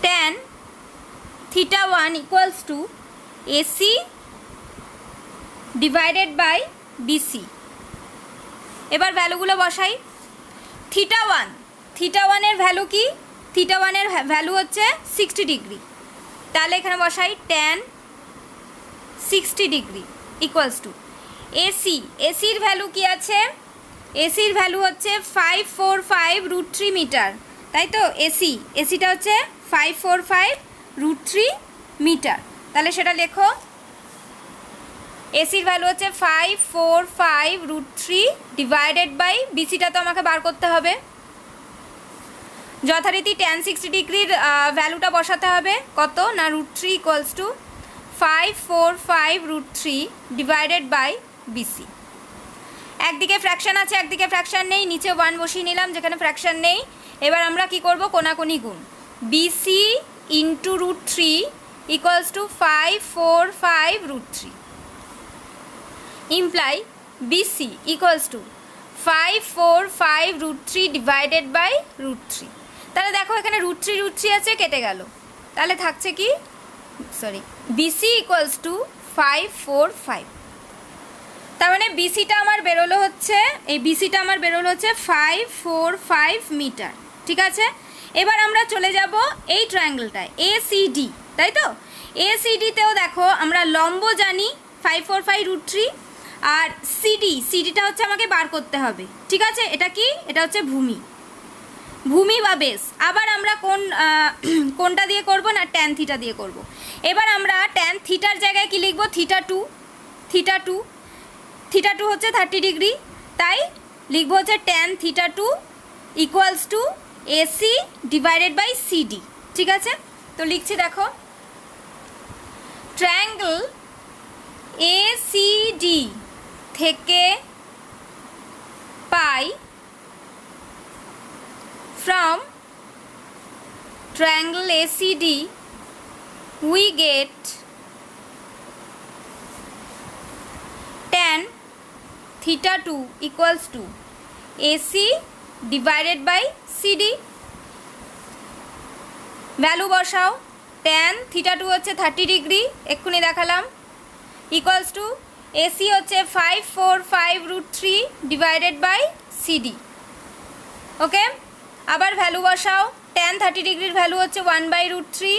tan θ1 equals to AC divided by BC। এবার ভ্যালুগুলো বসাই। θ1 এর ভ্যালু কি, θ1 এর ভ্যালু হচ্ছে 60 ডিগ্রি, তাহলে এখানে বসাই tan 60 ডিগ্রি ইকুয়ালস টু এসির ভ্যালু কি আছে, এসির ভ্যালু হচ্ছে 545√3 মিটার, তাই তো। এসিটা হচ্ছে 545√3 মিটার, তাহলে সেটা লেখো। এসির ভ্যালু হচ্ছে 545√3 ডিভাইডেড বাই বিসিটা তো আমাকে বার করতে হবে। যথারীতি tan 60 ডিগ্রির ভ্যালুটা বসাতে হবে, কত না √3 equals to 545√3 divided by BC. একদিকে ফ্র্যাকশন আছে একদিকে ফ্র্যাকশন নেই, নিচে 1 বসিয়ে নিলাম যেখানে ফ্র্যাকশন নেই। এবার আমরা কি করব, কোনাকুনি গুণ, BC into √3 equals to 545√3 imply BC equals to 545√3 divided by √3। তাহলে দেখো এখানে √3 আছে, কেটে গেল। তাহলে থাকছে কি, সরি, বিসি ইকুয়ালস টু 545। তার মানে বিসিটা আমার বেরোলো হচ্ছে, এই বিসিটা আমার বেরোলো হচ্ছে 545 মিটার। ঠিক আছে, এবার আমরা চলে যাব এই ট্রায়াঙ্গেলটায় এসিডি, তাই তো? এসিডিতেও দেখো আমরা লম্ব জানি 545√3, আর সিডিটা হচ্ছে আমাকে বার করতে হবে। ঠিক আছে, এটা কি, এটা হচ্ছে ভূমি বা বেস। আবার আমরা কোনটা দিয়ে করব না, ট্যান থিটা দিয়ে করব। এবার আমরা ট্যান থিটার জায়গায় কি লিখব, থিটা টু হচ্ছে 30 ডিগ্রি, তাই লিখবো হচ্ছে tan theta two equals to AC divided by CD. ঠিক আছে, তো লিখছি, দেখো ট্রায়াঙ্গেল এসিডি থেকে পাই from triangle ACD we get tan theta 2 equals to AC divided by CD। Value বসাও, tan theta 2 হচ্ছে 30 ডিগ্রি, এক্ষুনি দেখালাম, ইকুয়ালস টু AC হচ্ছে 545√3 ডিভাইডেড বাই CD। ওকে, আবার ভ্যালু বসাও, tan 30 ডিগ্রির ভ্যালু হচ্ছে 1/√3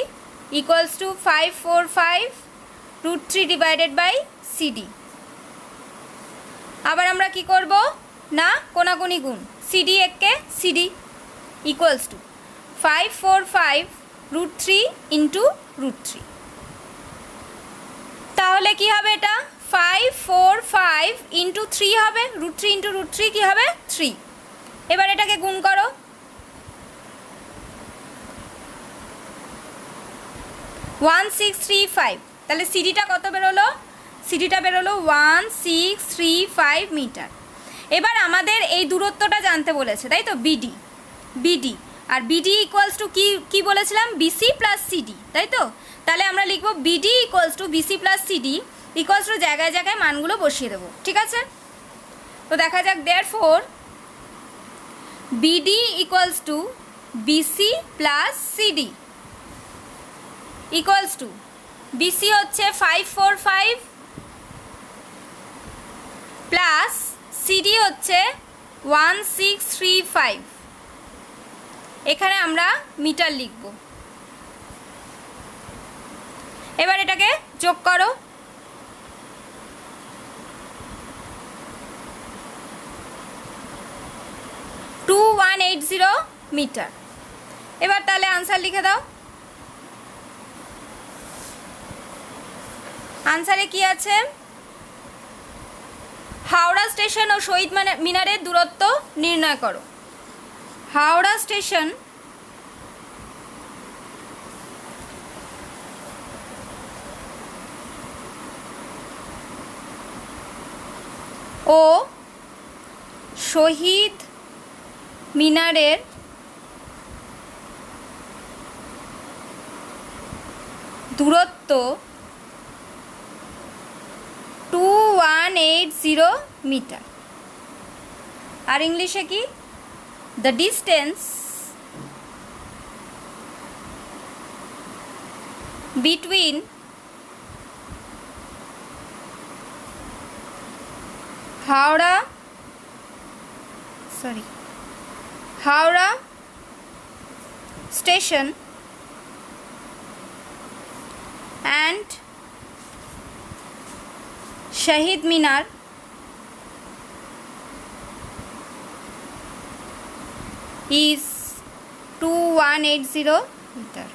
equals to 545√3 divided by CD. আবার আমরা কি করব না, কোনাকুনি গুণ, সিডি একে সিডি ইকুয়ালস টু 545√3 ইন্টু √3। তাহলে কি হবে, এটা 545 ইন্টু 3 হবে, √3 ইন্টু √3 কি হবে, 3। এবার এটাকে গুণ করো, 1635। তাহলে সিডিটা কত বেরোলো, সিডিটা বেরোলো 1635 মিটার। এবার আমাদের এই দূরত্বটা জানতে বলেছে, তাই তো, বিডি, আর বিডি ইকুয়ালস টু কি বলেছিলাম, বিসি প্লাস সিডি, তাই তো? তাহলে আমরা লিখবো BD equals to BC plus CD equals to জায়গায় জায়গায় মানগুলো বসিয়ে দেবো। ঠিক আছে, তো দেখা যাক, therefore BD equals to BC plus CD equals to, BC হচ্ছে 545 প্লাস সিডি হচ্ছে 1635। এখানে আমরা মিটার লিখব। এবার এটাকে যোগ করো, মিটার। এবার তাহলে আনসার লিখে দাও। আনসারে কি আছে, হাওড়া স্টেশন ও শহীদ মিনারের দূরত্ব নির্ণয় করো। হাওড়া স্টেশন ও শহীদ মিনারের দূরত্ব 2180 মিটার। আর ইংলিশে কি, the distance between Howrah station and Shahid Minar is 2180 meter.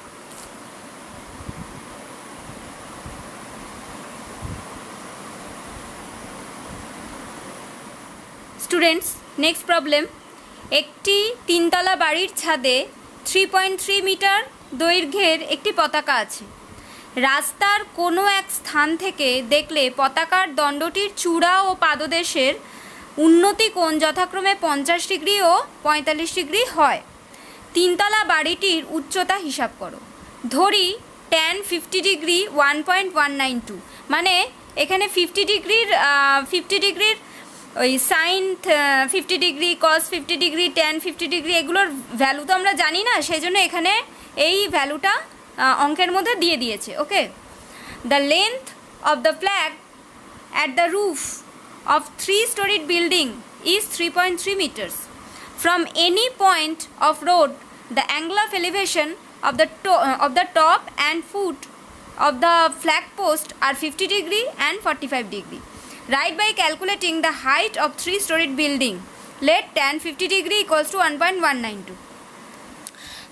Students, next problem. একটি তিনতলা বাড়ির ছাদে 3.3 মিটার দৈর্ঘ্যের একটি পতাকা আছে। রাস্তার কোনো এক স্থান থেকে দেখলে পতাকার দণ্ডটির চূড়া ও পাদদেশের উন্নতি কোণ যথাক্রমে 50 ডিগ্রি ও 45 ডিগ্রি হয়। তিনতলা বাড়িটির উচ্চতা হিসাব করো। ধরি tan 50 ডিগ্রি 1.192, মানে এখানে 50 ডিগ্রির ওই সাইন 50 ডিগ্রি, কস 50 ডিগ্রি, ট্যান 50 ডিগ্রি, এগুলোর ভ্যালু তো আমরা জানি না, সেই জন্য এখানে এই ভ্যালুটা অঙ্কের মধ্যে দিয়ে দিয়েছে। Okay, the length of the flag at the roof of 3-storied building is 3.3 meters. From any point of road, the angle of elevation of the top and foot of the flag post are 50 degree and 45 degree. Write by calculating the height of 3-storied building. Let tan 50 degree equals to 1.192.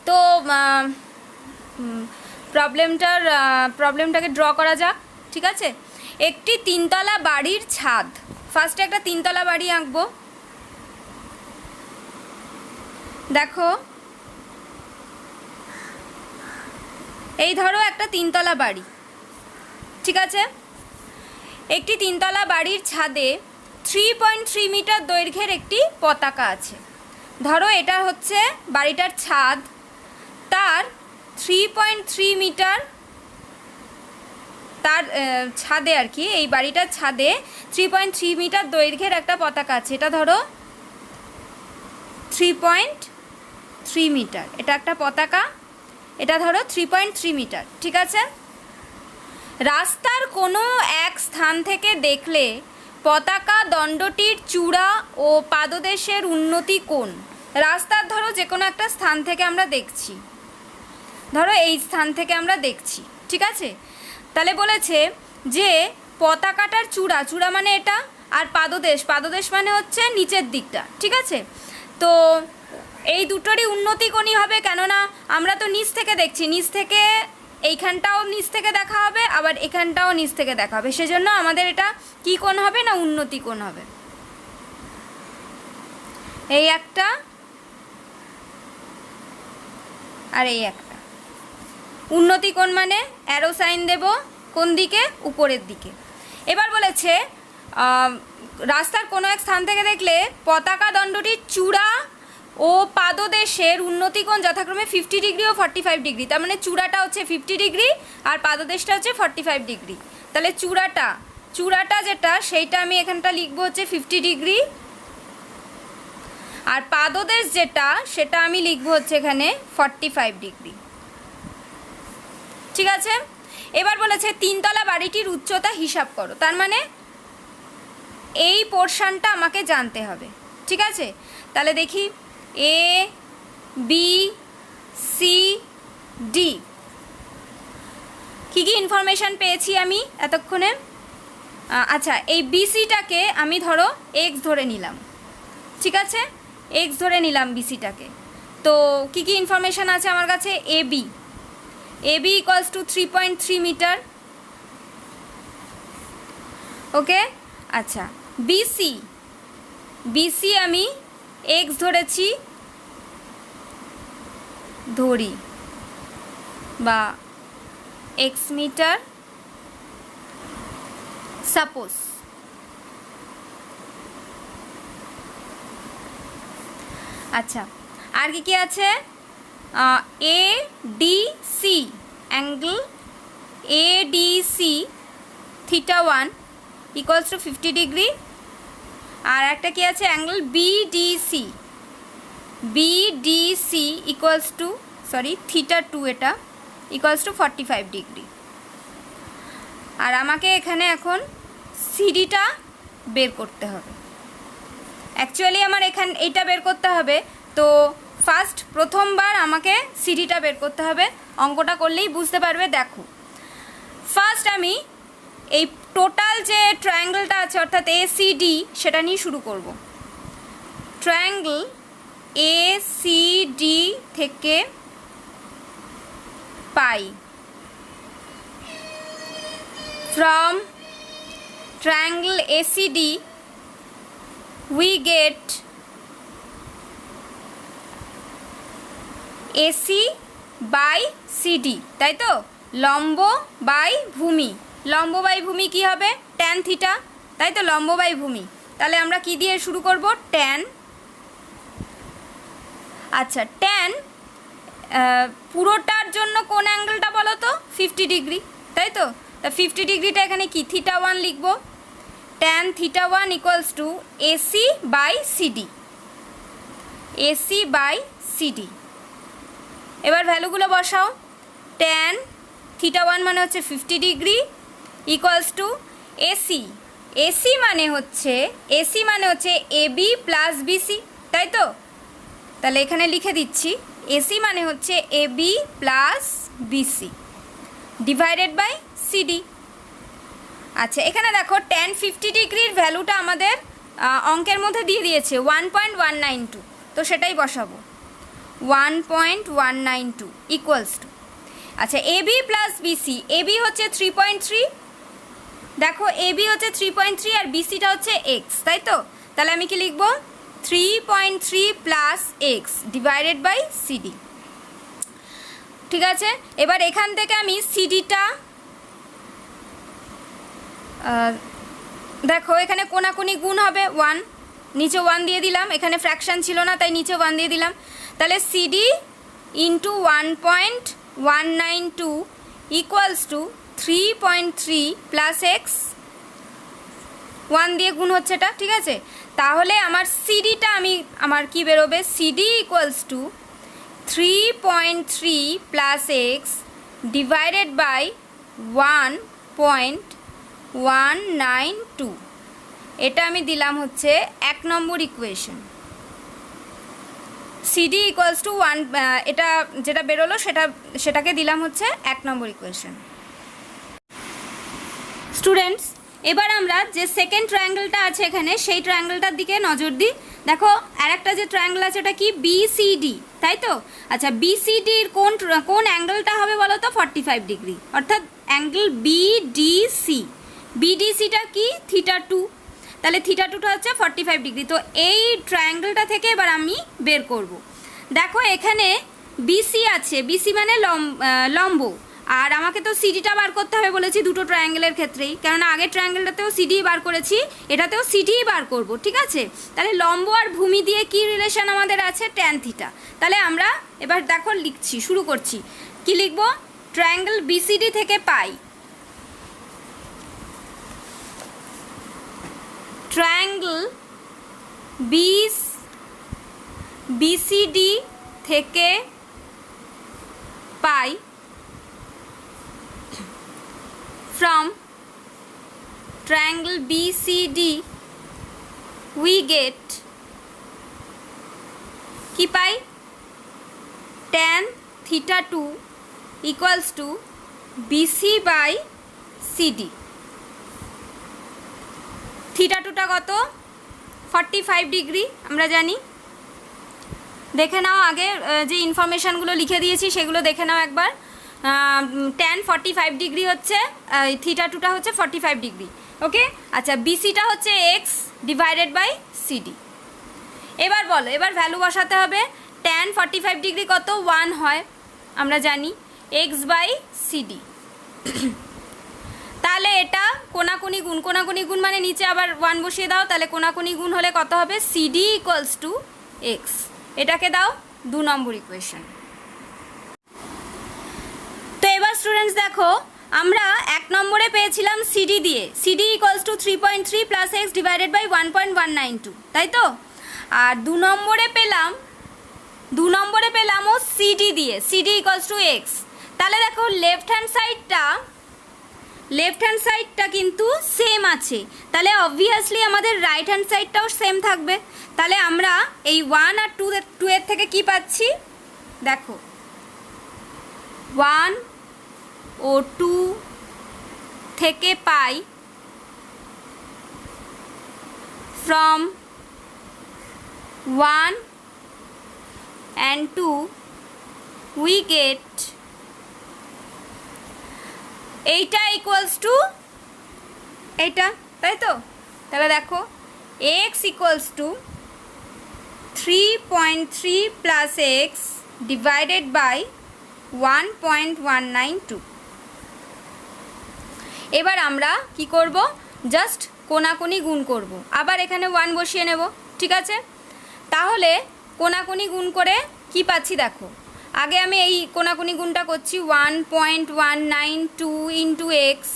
তো প্রবলেমটাকে draw করা যাক, ঠিক আছে। একটি 3তলা বাড়ির ছাদ, ফার্স্টে একটা 3তলা বাড়ি আঁকবো। দেখো, এই ধরো একটা 3তলা বাড়ি, ঠিক আছে। একটি 3তলা বাড়ির ছাদে 3.3 মিটার দৈর্ঘ্যের একটি পতাকা আছে। ধরো এটা হচ্ছে বাড়িটার ছাদ, তার 3.3 মিটার, তার ছাদে আর কি, এই বাড়িটার ছাদে 3.3 মিটার দৈর্ঘ্যের একটা পতাকা আছে। এটা ধরো 3.3 মিটার, এটা একটা পতাকা, এটা ধরো 3.3 মিটার, ঠিক আছে। রাস্তার কোনো এক স্থান থেকে দেখলে পতাকা দণ্ডটির চূড়া ও পাদদেশের উন্নতি কোণ। রাস্তার ধরো যে কোনো একটা স্থান থেকে আমরা দেখছি, ধরো এই স্থান থেকে আমরা দেখছি, ঠিক আছে। তাহলে বলেছে যে পতাকাটার চূড়া, চূড়া মানে এটা, আর পাদদেশ মানে হচ্ছে নিচের দিকটা, ঠিক আছে। তো এই দুটোরই উন্নতি কোণই হবে, কেননা আমরা তো নিচ থেকে দেখছি, নিচ থেকে এইখানটাও নিচ থেকে দেখা হবে, আবার এখানটাও নিচ থেকে দেখা হবে, সেজন্য আমাদের এটা কি কোণ হবে না উন্নতি কোণ হবে। এই একটা আর এই একটা উন্নতি কোণ মানে অ্যারো সাইন দেব কোন দিকে, উপরের দিকে। এবার বলেছে রাস্তার কোনো এক স্থান থেকে দেখলে পতাকা দণ্ডটির চূড়া ও পাদদেশের উন্নতি কোণ যথাক্রমে 50 ডিগ্রি ও 45 ডিগ্রি। তার মানে চূড়াটা হচ্ছে 50 ডিগ্রি আর পাদদেশটা হচ্ছে 45 ডিগ্রি। তাহলে চূড়াটা যেটা সেইটা আমি এখানটা লিখবো হচ্ছে 50 ডিগ্রি, আর পাদদেশ যেটা সেটা আমি লিখবো হচ্ছে এখানে 45 ডিগ্রি, ঠিক আছে। এবার বলেছে 3তলা বাড়িটির উচ্চতা হিসাব করো, তার মানে এই পোর্শনটা আমাকে জানতে হবে, ঠিক আছে। তাহলে দেখি A B C D key key information পেয়েছি আমি এতক্ষণে। আচ্ছা, এই বিসিটাকে আমি ধরো এক্স ধরে নিলাম, ঠিক আছে, এক্স ধরে নিলাম বিসিটাকে। তো কী কী ইনফরমেশান আছে আমার কাছে, AB equals to 3.3 metre, okay. আচ্ছা, BC আমি এক্স ধরি বা এক্স মিটার সাপোজ। আচ্ছা, আর কি আছে, ADC angle ADC θ1 equals to 50 degree, আর একটা কি আছে অ্যাঙ্গেল BDC ইকুয়ালস টু θ2, এটা ইকুয়ালস টু 45 ডিগ্রি। আর আমাকে এখানে এখন সিডিটা বের করতে হবে। অ্যাকচুয়ালি আমার এইটা বের করতে হবে, তো প্রথমবার আমাকে সিডিটা বের করতে হবে। অঙ্কটা করলেই বুঝতে পারবে। দেখো, ফার্স্ট আমি এই টোটাল যে ট্রায়াঙ্গেলটা আছে অর্থাৎ ACD সেটা নিয়ে শুরু করব। ট্রায়াঙ্গেল ACD থেকে পাই, from triangle ACD we get AC by CD, তাই তো। লম্ব বাই ভূমি, লম্ব বাই ভূমি কী হবে, ট্যান থিটা, তাই তো, লম্ব বাই ভূমি। তাহলে আমরা কি দিয়ে শুরু করব, ট্যান। আচ্ছা, ট্যান পুরোটার জন্য কোন অ্যাঙ্গেলটা বলো তো, 50 ডিগ্রি, তাই তো। তা 50 ডিগ্রিটা এখানে কি θ1 লিখব, tan theta 1 equals to AC by CD, AC by CD। এবার ভ্যালুগুলো বসাও। tan theta 1 মানে হচ্ছে 50 degree equals to AC, AC মানে হচ্ছে AB প্লাস BC, তাই তো? তাহলে এখানে লিখে দিচ্ছি AC মানে হচ্ছে AB plus BC divided by CD। আচ্ছা, এখানে দেখো tan 50 ডিগ্রির ভ্যালুটা আমাদের অঙ্কের মধ্যে দিয়ে দিয়েছে 1.192, তো সেটাই বসাবো 1.192 ইকুয়ালস টু, আচ্ছা AB প্লাস BC, AB হচ্ছে 3.3, দেখো AB হচ্ছে 3.3 আর BCটা হচ্ছে X, তাই তো? তাহলে আমি কি লিখব 3.3 plus X divided by CD। ঠিক আছে, এবার এখান থেকে আমি সিডিটা দেখো এখানে কোনাকুনি গুণ হবে 1, নিচে 1 দিয়ে দিলাম, এখানে ফ্র্যাকশন ছিল না তাই নিচে 1 দিয়ে দিলাম। তাহলে CD into 1.192 equals to 3.3 plus x, 1 দিয়ে গুণ হচ্ছে এটা, ঠিক আছে? তাহলে আমার সিডিটা আমার কি বেরোবে, CD equals to 3.3 plus X divided by 1.192, এটা আমি দিলাম হচ্ছে 1 নম্বর ইকুয়েশন। সিডি ইকুয়ালস টু 1, এটা যেটা বেরোলো সেটাকে দিলাম হচ্ছে 1 নম্বর ইকুয়েশন। স্টুডেন্টস, এবার আমরা যে সেকেন্ড ট্রায়াঙ্গেলটা আছে এখানে সেই ট্রায়াঙ্গেলটার দিকে নজর দিই। দেখো আর একটা যে ট্রায়াঙ্গেল আছে ওটা কি বিসিডি, তাই তো? আচ্ছা, বিসিডির কোন অ্যাঙ্গেলটা হবে বলো তো? 45 ডিগ্রি, অর্থাৎ অ্যাঙ্গেল বিডিসি। বিডিসিটা কি? থিটা 2, তাহলে থিটা 2টা হচ্ছে 45 ডিগ্রি। তো এই ট্রায়াঙ্গেলটা থেকে এবার আমি বের করব। দেখো এখানে বিসি আছে, বিসি মানে লম্ব, আর আমাকে তো সিডিটা বার করতে হবে বলেছি দুটো ট্রায়াঙ্গেলের ক্ষেত্রেই, কেননা আগের ট্রায়াঙ্গেলটাতেও সিডি বার করেছি, এটাতেও সিডিই বার করব, ঠিক আছে? তাহলে লম্ব আর ভূমি দিয়ে কি রিলেশন আমাদের আছে? Tan theta. তাহলে আমরা এবার দেখো লিখছি, শুরু করছি। কি লিখব? ট্রায়াঙ্গেল বিসিডি থেকে পাই, ট্রায়াঙ্গেল বিসিডি থেকে পাই from triangle BCD we get কি পাই? tan theta 2 equals to BC by CD। Theta 2টা কত? 45 ডিগ্রি আমরা জানি। দেখে নাও, আগে যে ইনফরমেশানগুলো লিখে দিয়েছি সেগুলো দেখে নাও একবার। tan 45 ডিগ্রি হচ্ছে, থিটা 2টা হচ্ছে 45 ডিগ্রি, ওকে? আচ্ছা, বিসিটা হচ্ছে এক্স ডিভাইডেড বাই সিডি। এবার বলো, এবার ভ্যালু বসাতে হবে। tan 45 ডিগ্রি কত? 1 হয়, আমরা জানি, এক্স বাই সিডি। তাহলে এটা কোনাকুনি গুণ, কোনাকুনি গুণ মানে নিচে আবার 1 বসিয়ে দাও, তাহলে কোনাকুনি গুণ হলে কত হবে? CD equals to x. এটাকে দাও 2 নম্বর ইকুয়েশন। তো এবার স্টুডেন্টস দেখো, আমরা 1 নম্বরে পেয়েছিলাম সিডি দিয়ে, CD equals to 3.3 plus X divided by 1.192, তাই তো? আর 2 নম্বরে পেলামও সিডি দিয়ে, সিডি ইকুয়ালস টু এক্স। তাহলে দেখো লেফট হ্যান্ড সাইডটা কিন্তু সেম আছে, তাহলে অবভিয়াসলি আমাদের রাইট হ্যান্ড সাইডটাও সেম থাকবে। তাহলে আমরা এই 1 আর 2 এর থেকে কি পাচ্ছি? দেখো 1 ও 2 থেকে পাই from 1 and 2 we get এইটা ইকুয়ালস টু এইটা, তাই তো? তাহলে দেখো X equals to 3.3 plus X divided by 1.192। এবার আমরা কি করব? জাস্ট কোনাকুনি গুণ করব, আবার এখানে 1 বসিয়ে নেব, ঠিক আছে? তাহলে কোনাকুনি গুণ করে কি পাচ্ছি দেখো, আগে আমি এই কোনাকুনি গুণটা করছি 1.192 ইন্টু এক্স,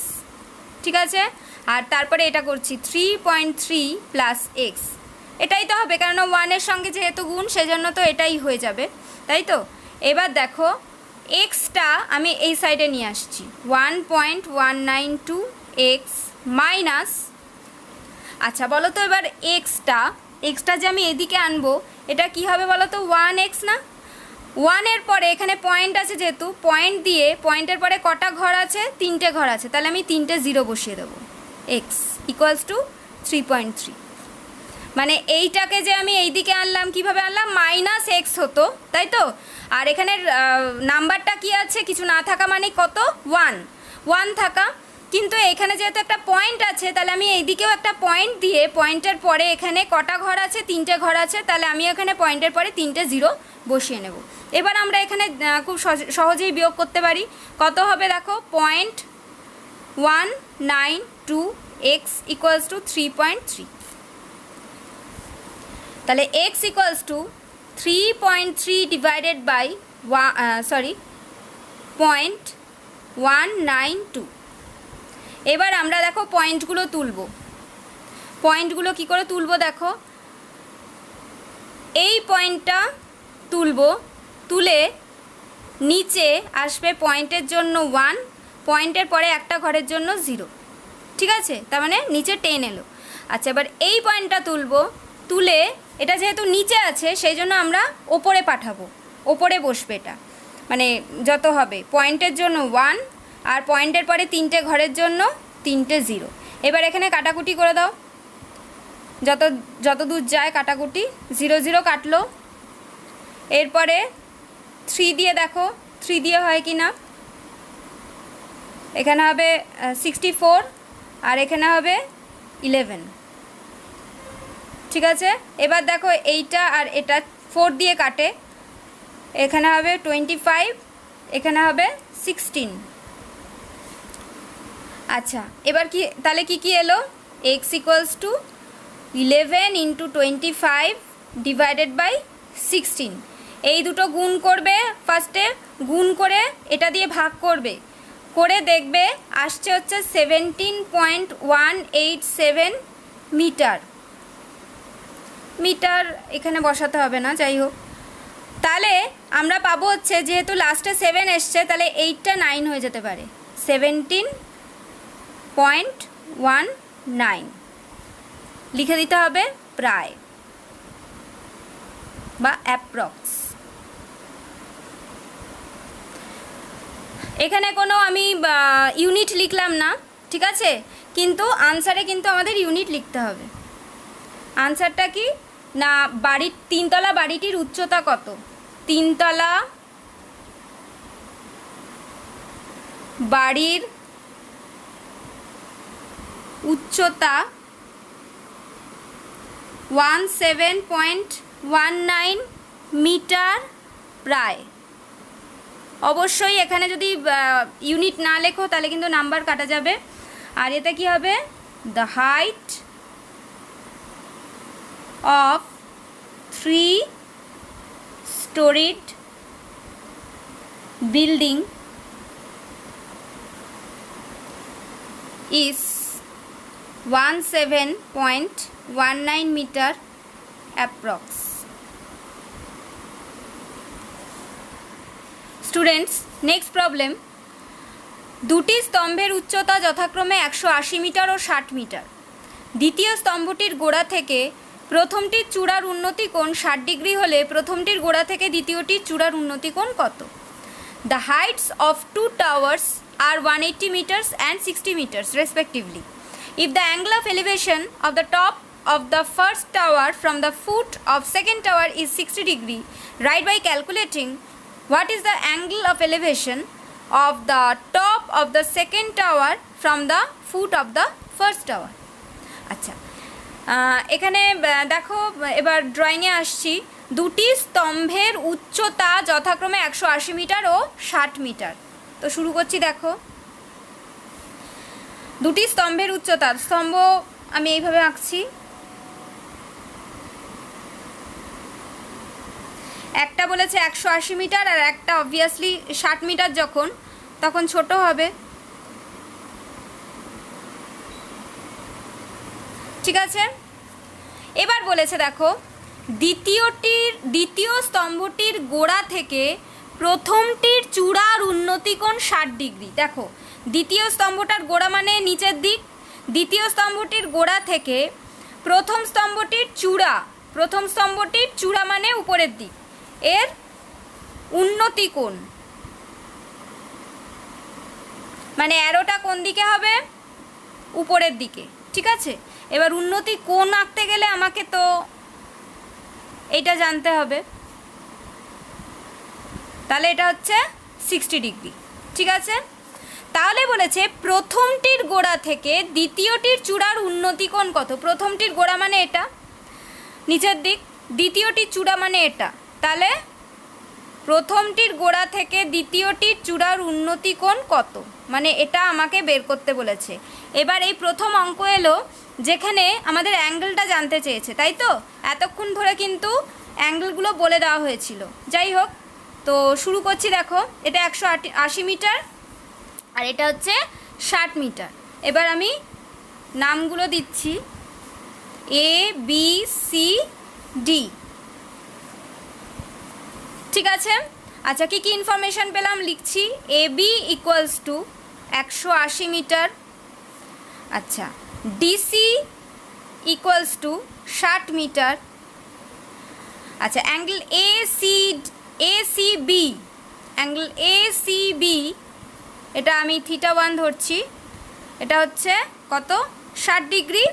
ঠিক আছে? আর তারপরে এটা করছি 3.3 প্লাস এক্স, এটাই তো হবে, কারণ 1-এর সঙ্গে যেহেতু গুণ সেজন্য তো এটাই হয়ে যাবে, তাই তো। এবার দেখো এক্সটা আমি এই সাইডে নিয়ে আসছি, 1.192 এক্স মাইনাস, আচ্ছা বলো তো এবার এক্সটা যে আমি এদিকে আনবো এটা কি হবে বলো তো, 1x না। 1-এর পরে এখানে পয়েন্ট আছে, যেহেতু পয়েন্ট দিয়ে পয়েন্টের পরে কটা ঘর আছে, 3টে ঘর আছে, তাহলে আমি 3টে 0 বসিয়ে দেবো। এক্স ইকুয়ালস টু 3.3, মানে এইটাকে যে আমি এই দিকে আনলাম, কিভাবে আনলাম, মাইনাস এক্স হতো, তাই তো। আর এখানে নাম্বারটা কি আছে, কিছু না থাকা মানে কত, 1 থাকা, কিন্তু এখানে যেহেতু একটা পয়েন্ট আছে তাহলে আমি এইদিকেও একটা পয়েন্ট দিয়ে পয়েন্টের পরে এখানে কটা ঘর আছে, 3টে ঘর আছে, তাহলে আমি এখানে পয়েন্টের পরে 3টে 0 বসিয়ে নেব। এবার আমরা এখানে খুব সহজেই বিয়োগ করতে পারি, কত হবে দেখো, 0.192 এক্স ইকুয়ালস টু 3.3, তাহলে x equals to 3.3 divided by 0.192। এবার আমরা দেখো পয়েন্টগুলো তুলব, পয়েন্টগুলো কি করে তুলব দেখো, এই পয়েন্টটা তুলব, তুলে নিচে আসবে পয়েন্টের জন্য 1, পয়েন্টের পরে একটা ঘরের জন্য 0, ঠিক আছে, তার মানে নিচে 10 এলো। আচ্ছা এবার এই পয়েন্টটা তুলব, তুলে এটা যেহেতু নিচে আছে সেই জন্য আমরা ওপরে পাঠাবো, ওপরে বসবে এটা, মানে যত হবে পয়েন্টের জন্য 1 আর পয়েন্টের পরে 3টে ঘরের জন্য 3টে 0। এবার এখানে কাটাকুটি করে দাও, যত দূর যায় কাটাকুটি, 0 0 কাটলো, এরপরে 3 দিয়ে দেখো 3 দিয়ে হয় কি না, এখানে হবে 64 আর এখানে হবে 11, ঠিক আছে। এবার দেখো এইটা আর এটা 4 দিয়ে কাটে, এখানে হবে 25, এখানে হবে 16। আচ্ছা এবার কি তাহলে কি এলো, x equals to 11 into 25 divided by 16, এই দুটো গুণ করবে, ফার্স্টে গুণ করে এটা দিয়ে ভাগ করবে, করে দেখবে আসছে হচ্ছে 17.187 মিটার, এখানে বসাতে হবে না, যাই হোক। তাহলে আমরা পাবো হচ্ছে, যেহেতু লাস্টে 7 এসছে তাহলে 8টা 9 হয়ে যেতে পারে, 17.19 লিখে দিতে হবে প্রায় বা অ্যাপ্রক্স। এখানে কোনো আমি ইউনিট লিখলাম না, ঠিক আছে, কিন্তু আনসারে কিন্তু আমাদের ইউনিট লিখতে হবে। আনসারটা কি না, বাড়ির 3তলা বাড়িটির উচ্চতা কত, 3তলা বাড়ির উচ্চতা 17.19 মিটার প্রায়। অবশ্যই এখানে যদি ইউনিট না লেখো তাহলে কিন্তু নাম্বার কাটা যাবে। আর এতে কি হবে, the height of 3-storied building is 17.19 meter approx. Students, next problem, দুটি স্তম্ভের উচ্চতা যথাক্রমে 180 মিটার ও 60 মিটার। দ্বিতীয় স্তম্ভটির গোড়া থেকে প্রথমটির চূড়ার উন্নতি কোণ 60 ডিগ্রি হলে প্রথমটির গোড়া থেকে দ্বিতীয়টির চূড়ার উন্নতি কোণ কত? The heights of two towers are 180 meters and 60 meters respectively. If the angle of elevation of the top of the first tower from the foot of second tower is 60 degree, write by calculating what is the angle of elevation of the top of the second tower from the foot of the first tower. আচ্ছা, এখানে দেখো এবার ড্রয়িংয়ে আসছি। দুটি স্তম্ভের উচ্চতা যথাক্রমে 180 metre ও 60 metre. তো শুরু করছি, দেখো দুটি স্তম্ভের উচ্চতা, স্তম্ভ আমি এইভাবে আঁকছি, একটা বলেছে 180 মিটার আর একটা অবভিয়াসলি 60 মিটার, তখন ছোট হবে। ঠিক আছে। এবার বলেছে দেখো দ্বিতীয় স্তম্ভটির গোড়া থেকে প্রথমটির চূড়ার উন্নতি কোণ 60 ডিগ্রি। দেখো দ্বিতীয় স্তম্ভটার গোড়া মানে নিচের দিক, দ্বিতীয় স্তম্ভটির গোড়া থেকে প্রথম স্তম্ভটির চূড়া মানে উপরের দিক, এর উন্নতি কোণ মানে অ্যারোটা কোন দিকে হবে, উপরের দিকে। ঠিক আছে, এবার উন্নতি কোণ আঁকতে গেলে আমাকে তো এইটা জানতে হবে, তাহলে এটা হচ্ছে 60 ডিগ্রি। ঠিক আছে, তাহলে বলেছে প্রথমটির গোড়া থেকে দ্বিতীয়টির চূড়ার উন্নতি কোণ কত। প্রথমটির গোড়া মানে এটা নিচের দিক, দ্বিতীয়টির চূড়া মানে এটা, তাহলে প্রথমটির গোড়া থেকে দ্বিতীয়টির চূড়ার উন্নতি কোণ কত, মানে এটা আমাকে বের করতে বলেছে। এবার এই প্রথম অঙ্ক এলো যেখানে আমাদের অ্যাঙ্গেলটা জানতে চেয়েছে, তাই তো এতক্ষণ ধরে কিন্তু অ্যাঙ্গেলগুলো বলে দেওয়া হয়েছিল। যাই হোক, তো শুরু করছি। দেখো এটা 180 মিটার আর এটা হচ্ছে 60 মিটার। এবার আমি নামগুলো দিচ্ছি এ বি সি ডি। ঠিক আছে, আচ্ছা কী কী ইনফরমেশান পেলাম লিখছি। A B equals to 180 metre. আচ্ছা, ডিসি ইকুয়ালস টু 60 মিটার। আচ্ছা, অ্যাঙ্গেল এসিবি, অ্যাঙ্গেল এসিবি এটা আমি θ1 ধরছি, এটা হচ্ছে কত 60 ডিগ্রি।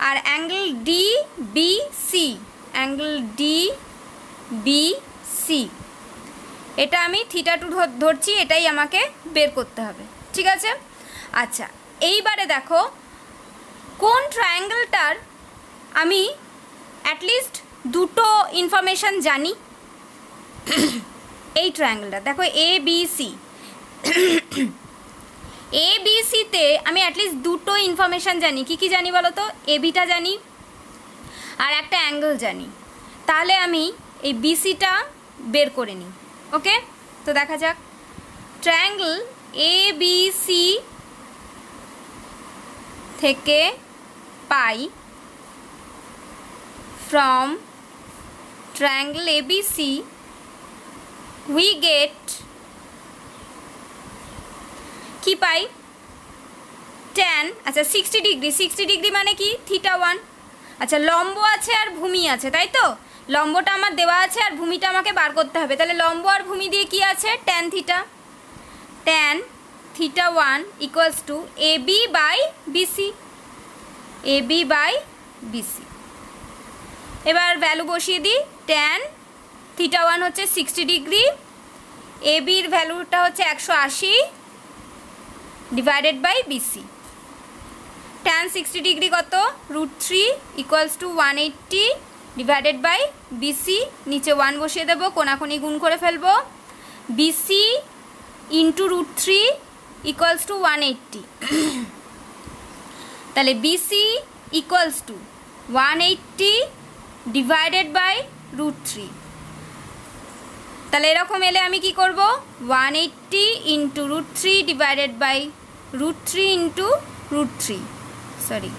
আর অ্যাঙ্গেল ডিবিসি, অ্যাঙ্গেল ডিবিসি এটা আমি θ2 ধরছি, এটাই আমাকে বের করতে হবে। ঠিক আছে, আচ্ছা এইবারে দেখো কোন ট্রায়াঙ্গেলটার আমি অ্যাটলিস্ট দুটো ইনফরমেশান জানি। এই ট্রায়াঙ্গেলটা দেখো এবিসি, এবিসিতে আমি অ্যাটলিস্ট দুটো ইনফরমেশান জানি। কি কি জানি বলো তো, এবিটা জানি আর একটা অ্যাঙ্গেল জানি। তাহলে আমি এই বিসিটা বের করে নিই। ওকে, তো দেখা যাক। ট্রায়াঙ্গেল এবিসি থেকে পাই, from triangle ABC we get কি পাই tan। আচ্ছা 60 ডিগ্রি, 60 ডিগ্রি মানে কি θ1। আচ্ছা লম্ব আছে আর ভূমি আছে, তাই তো লম্বটা আমার দেওয়া আছে আর ভূমিটা আমাকে বার করতে হবে। তাহলে লম্ব আর ভূমি দিয়ে কি আছে tan θ, tan θ1 equals to AB by BC, AB by BC. এবার ভ্যালু বসিয়ে দিই। tan θ1 হচ্ছে 60 ডিগ্রি, এবির ভ্যালুটা হচ্ছে 180 divided by BC. tan 60 degree কত √3 equals to 180 divided by BC. নিচে 1 বসিয়ে দেবো, কোনাকুনি গুণ করে ফেলবো। বিসি ইন্টু √3 ইকুয়ালস টু 180, তাহলে BC equals to 180 divided by √3। তাহলে এরকম এলে আমি কি করব, 180 into √3 divided by √3 into √3, sorry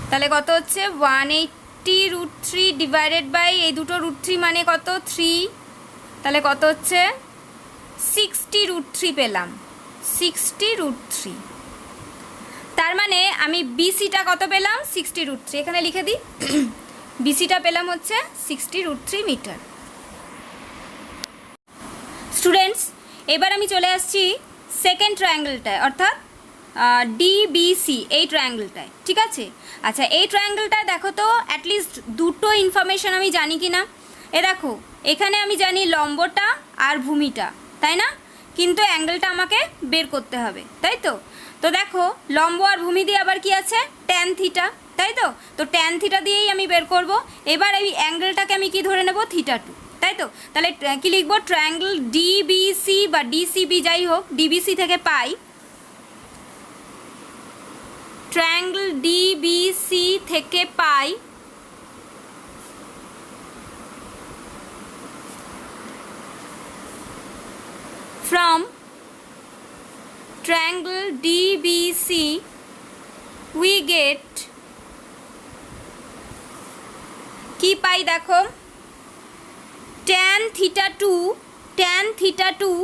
তাহলে কত হচ্ছে 180 √3 ডিভাইডেড বাই এই দুটো √3 মানে কত 3, তাহলে কত হচ্ছে 60 √3 পেলাম, 60 √3। তার মানে আমি বিসিটা কত পেলাম 60 √3, এখানে লিখে দিই। বিসিটা পেলাম হচ্ছে 60 √3 মিটার। স্টুডেন্টস এবার আমি চলে আসছি সেকেন্ড ট্রায়াঙ্গেলটায়, অর্থাৎ ডিবিসি এই ট্রায়াঙ্গেলটায়। ঠিক আছে, আচ্ছা এই ট্রায়াঙ্গেলটায় দেখো তো অ্যাটলিস্ট দুটো ইনফরমেশান আমি জানি কি না। এ দেখো এখানে আমি জানি লম্বটা আর ভূমিটা, তাই না, কিন্তু অ্যাঙ্গেলটা আমাকে বের করতে হবে, তাই তো। তো দেখো লম্ব আর ভূমি দিয়ে আবার কি আছে tan θ, তাই তো, তো tan θ দিয়েই আমি বের করব। এবার এই অ্যাঙ্গেলটাকে আমি কি ধরে নেব θ2, তাই তো। তাহলে কি লিখবো, ট্রায়াঙ্গেল ডিবিসি বা ডিসিবি যাই হোক, ডিবিসি থেকে পাই, ট্রায়াঙ্গেল ডিবিসি থেকে পাই from triangle DBC we get কি পাই দেখো, tan theta 2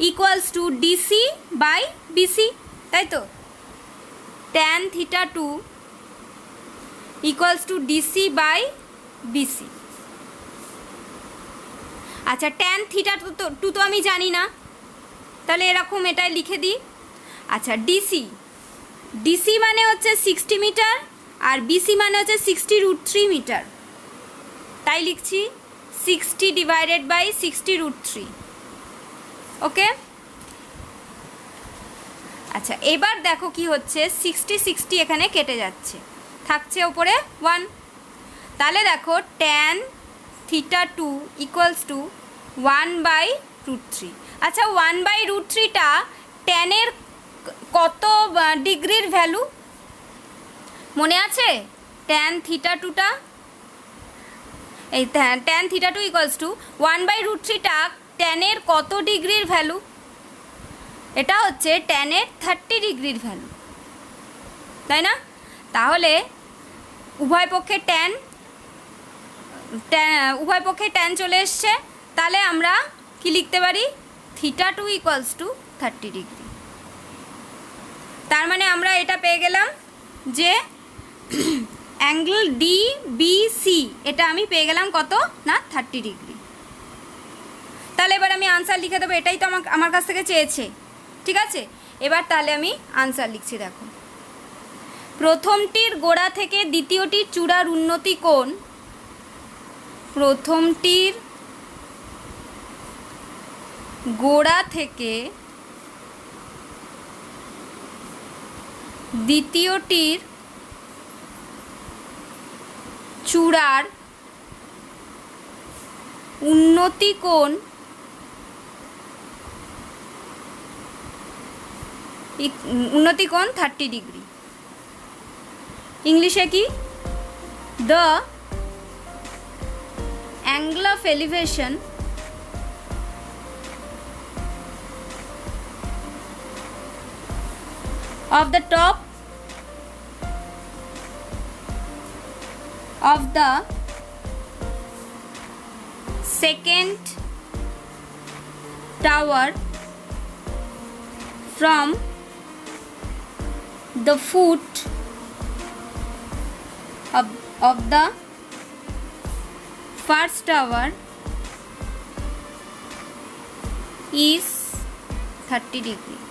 equals to DC by BC, তাই তো? tan theta 2 equals to DC by BC. আচ্ছা, tan theta 2 তো আমি জানি না, তাহলে এরকম এটাই লিখে দিই। আচ্ছা, ডিসি মানে হচ্ছে 60 মিটার আর বিসি মানে হচ্ছে 60√3 মিটার, তাই লিখছি 60 ডিভাইডেড বাই 60√3। ওকে, আচ্ছা এবার দেখো কি হচ্ছে, 60 এখানে কেটে যাচ্ছে, থাকছে ওপরে 1। তাহলে দেখো tan theta 2 ইকুয়ালস টু 1/√3। আচ্ছা, 1/√3টা ট্যানের কত ডিগ্রির ভ্যালু মনে আছে? tan theta 2টা, এই tan theta 2 ইকুয়ালস টু 1/√3টা ট্যানের কত ডিগ্রির ভ্যালু? এটা হচ্ছে ট্যানের 30 ডিগ্রির ভ্যালু, তাই না? তাহলে উভয় পক্ষে ট্যান চলে এসছে, তাহলে আমরা কি লিখতে পারি? theta 2 equals two 30 degree. তার মানে আমরা এটা পেয়ে গেলাম যে অ্যাঙ্গেল ডিবিসি, এটা আমি পেয়ে গেলাম কত না 30 ডিগ্রি। তাহলে এবার আমি আনসার লিখে দেবো, এটাই তো আমার কাছ থেকে চেয়েছে, ঠিক আছে? এবার তাহলে আমি আনসার লিখছি। দেখো, প্রথমটির গোড়া থেকে দ্বিতীয়টির চূড়ার উন্নতি কোণ, প্রথমটির গোড়া থেকে দ্বিতীয়টির চূড়ার উন্নতি কোণ উন্নতি কোণ 30 ডিগ্রি। ইংলিশে কি? The angle of elevation of the top of the second tower from the foot of the first tower is 30 degree.